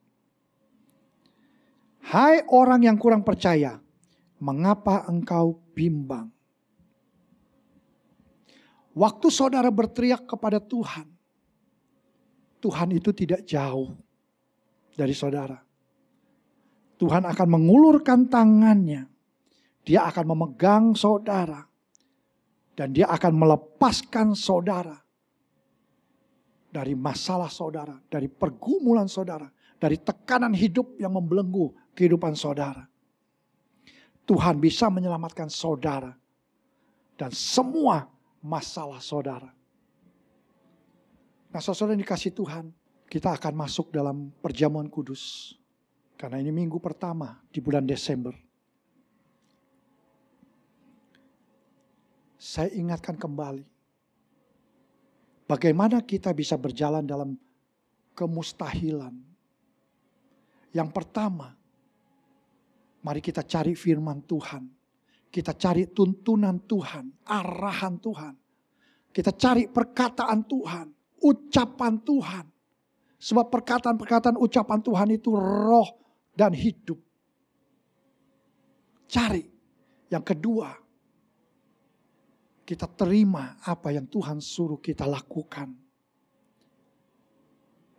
Hai orang yang kurang percaya, mengapa engkau bimbang? Waktu saudara berteriak kepada Tuhan, Tuhan itu tidak jauh dari saudara. Tuhan akan mengulurkan tangannya. Dia akan memegang saudara. Dan dia akan melepaskan saudara dari masalah saudara, dari pergumulan saudara, dari tekanan hidup yang membelenggu kehidupan saudara. Tuhan bisa menyelamatkan saudara dan semua masalah saudara. Nah, saudara yang dikasih Tuhan, kita akan masuk dalam perjamuan kudus. Karena ini minggu pertama di bulan Desember. Saya ingatkan kembali, bagaimana kita bisa berjalan dalam kemustahilan. Yang pertama, mari kita cari firman Tuhan. Kita cari tuntunan Tuhan, arahan Tuhan. Kita cari perkataan Tuhan, ucapan Tuhan. Sebab perkataan-perkataan ucapan Tuhan itu roh dan hidup. Cari. Yang kedua, kita terima apa yang Tuhan suruh kita lakukan.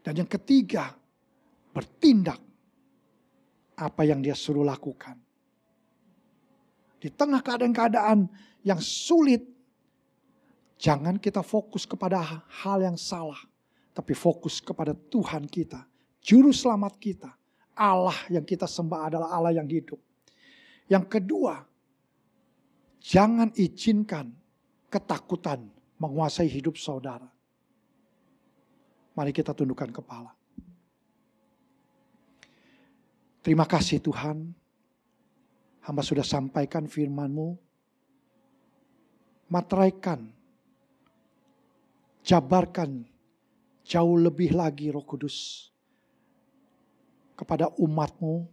Dan yang ketiga, bertindak apa yang dia suruh lakukan. Di tengah keadaan-keadaan yang sulit, jangan kita fokus kepada hal yang salah. Tapi fokus kepada Tuhan kita, Juru Selamat kita. Allah yang kita sembah adalah Allah yang hidup. Yang kedua, jangan izinkan ketakutan menguasai hidup saudara. Mari kita tundukkan kepala. Terima kasih Tuhan. Hamba sudah sampaikan firman-Mu. Materaikan. Jabarkan jauh lebih lagi Roh Kudus. Kepada umat-Mu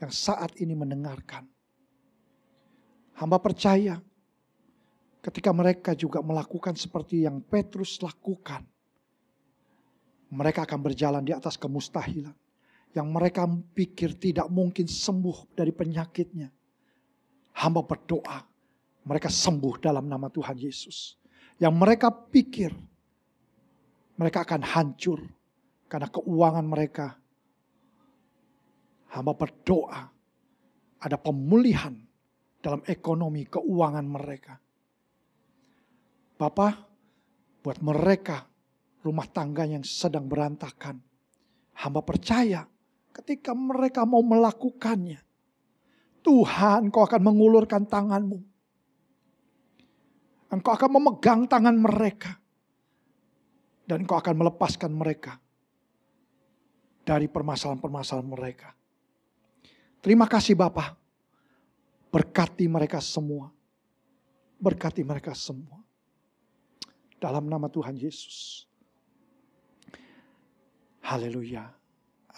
yang saat ini mendengarkan. Hamba percaya ketika mereka juga melakukan seperti yang Petrus lakukan. Mereka akan berjalan di atas kemustahilan. Yang mereka pikir tidak mungkin sembuh dari penyakitnya. Hamba berdoa. Mereka sembuh dalam nama Tuhan Yesus. Yang mereka pikir mereka akan hancur. Karena keuangan mereka. Hamba berdoa. Ada pemulihan dalam ekonomi keuangan mereka. Bapa, buat mereka rumah tangga yang sedang berantakan. Hamba percaya ketika mereka mau melakukannya. Tuhan, Engkau akan mengulurkan tangan-Mu. Engkau akan memegang tangan mereka. Dan Engkau akan melepaskan mereka dari permasalahan-permasalahan mereka. Terima kasih Bapa. Berkati mereka semua. Berkati mereka semua. Dalam nama Tuhan Yesus. Haleluya.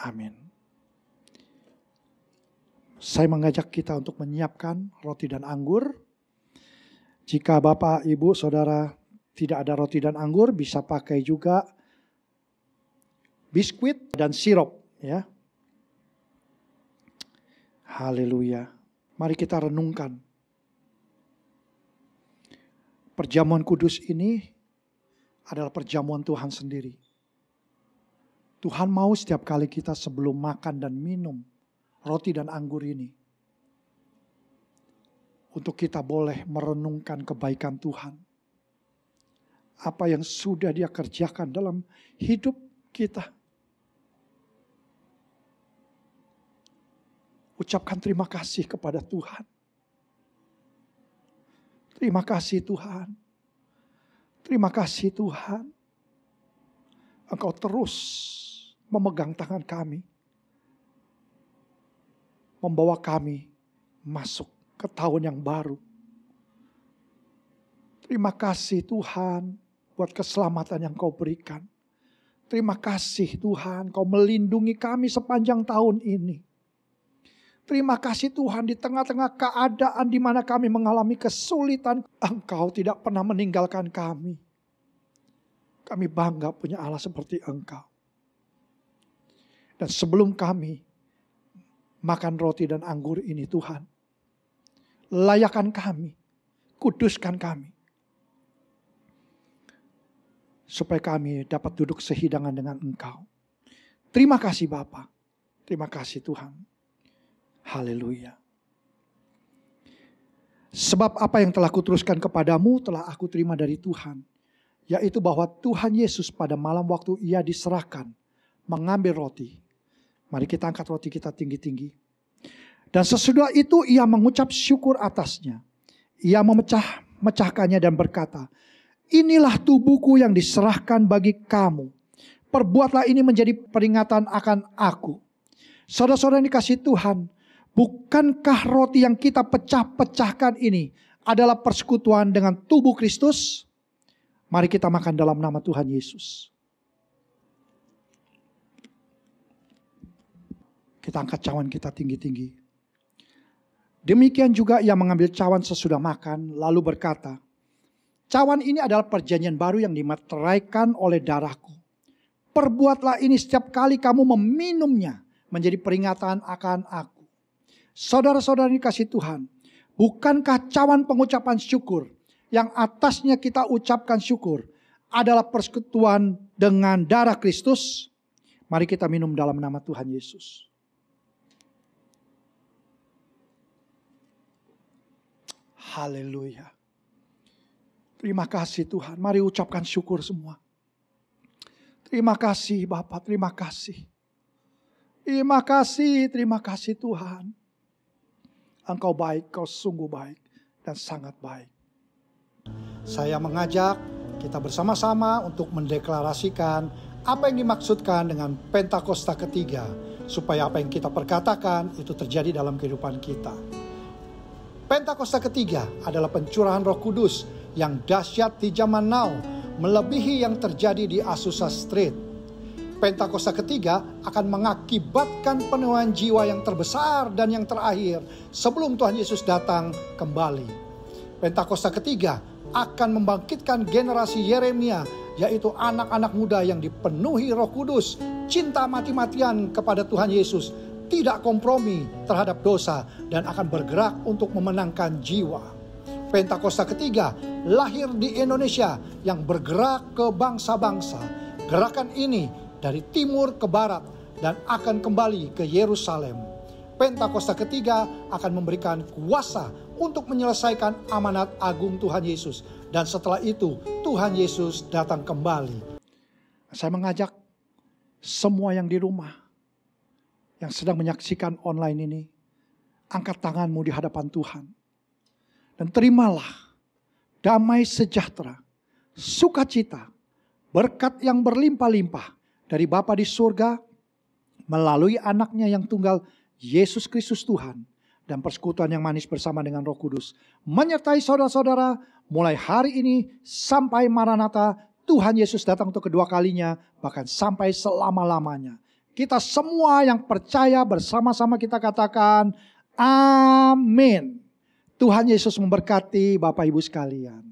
Amin. Saya mengajak kita untuk menyiapkan roti dan anggur. Jika Bapak, Ibu, Saudara tidak ada roti dan anggur, bisa pakai juga biskuit dan sirup, ya. Haleluya. Mari kita renungkan. Perjamuan kudus ini adalah perjamuan Tuhan sendiri. Tuhan mau setiap kali kita sebelum makan dan minum roti dan anggur ini, untuk kita boleh merenungkan kebaikan Tuhan. Apa yang sudah Dia kerjakan dalam hidup kita. Ucapkan terima kasih kepada Tuhan. Terima kasih Tuhan. Terima kasih Tuhan. Engkau terus memegang tangan kami. Membawa kami masuk ke tahun yang baru. Terima kasih Tuhan buat keselamatan yang Kau berikan. Terima kasih Tuhan, Kau melindungi kami sepanjang tahun ini. Terima kasih Tuhan, di tengah-tengah keadaan di mana kami mengalami kesulitan, Engkau tidak pernah meninggalkan kami. Kami bangga punya Allah seperti Engkau. Dan sebelum kami makan roti dan anggur ini Tuhan, layakan kami, kuduskan kami. Supaya kami dapat duduk sehidangan dengan Engkau. Terima kasih Bapa, terima kasih Tuhan. Haleluya. Sebab apa yang telah kuteruskan kepadamu telah aku terima dari Tuhan. Yaitu bahwa Tuhan Yesus pada malam waktu Ia diserahkan mengambil roti. Mari kita angkat roti kita tinggi-tinggi. Dan sesudah itu Ia mengucap syukur atasnya. Ia memecah-mecahkannya dan berkata, inilah tubuhku yang diserahkan bagi kamu. Perbuatlah ini menjadi peringatan akan aku. Saudara-saudara yang dikasihi Tuhan, bukankah roti yang kita pecah-pecahkan ini adalah persekutuan dengan tubuh Kristus? Mari kita makan dalam nama Tuhan Yesus. Kita angkat cawan kita tinggi-tinggi. Demikian juga Ia mengambil cawan sesudah makan, lalu berkata, cawan ini adalah perjanjian baru yang dimeteraikan oleh darahku. Perbuatlah ini setiap kali kamu meminumnya, menjadi peringatan akan aku. Saudara-saudara yang dikasihi Tuhan, bukankah cawan pengucapan syukur yang atasnya kita ucapkan syukur adalah persekutuan dengan darah Kristus? Mari kita minum dalam nama Tuhan Yesus. Haleluya. Terima kasih Tuhan. Mari ucapkan syukur semua. Terima kasih Bapak, terima kasih. Terima kasih Tuhan. Engkau baik, Kau sungguh baik dan sangat baik. Saya mengajak kita bersama-sama untuk mendeklarasikan apa yang dimaksudkan dengan Pentakosta ketiga. Supaya apa yang kita perkatakan itu terjadi dalam kehidupan kita. Pentakosta ketiga adalah pencurahan Roh Kudus yang dahsyat di zaman now, melebihi yang terjadi di Azusa Street. Pentakosta ketiga akan mengakibatkan penuaian jiwa yang terbesar dan yang terakhir sebelum Tuhan Yesus datang kembali. Pentakosta ketiga akan membangkitkan generasi Yeremia, yaitu anak-anak muda yang dipenuhi Roh Kudus, cinta mati-matian kepada Tuhan Yesus, tidak kompromi terhadap dosa dan akan bergerak untuk memenangkan jiwa. Pentakosta ketiga lahir di Indonesia yang bergerak ke bangsa-bangsa. Gerakan ini dari timur ke barat dan akan kembali ke Yerusalem. Pentakosta ketiga akan memberikan kuasa untuk menyelesaikan amanat agung Tuhan Yesus. Dan setelah itu Tuhan Yesus datang kembali. Saya mengajak semua yang di rumah, yang sedang menyaksikan online ini, angkat tanganmu di hadapan Tuhan. Dan terimalah damai sejahtera, sukacita, berkat yang berlimpah-limpah dari Bapa di surga melalui anaknya yang tunggal Yesus Kristus Tuhan dan persekutuan yang manis bersama dengan Roh Kudus menyertai saudara-saudara mulai hari ini sampai Maranatha, Tuhan Yesus datang untuk kedua kalinya, bahkan sampai selama-lamanya. Kita semua yang percaya bersama-sama kita katakan Amin. Tuhan Yesus memberkati Bapak Ibu sekalian.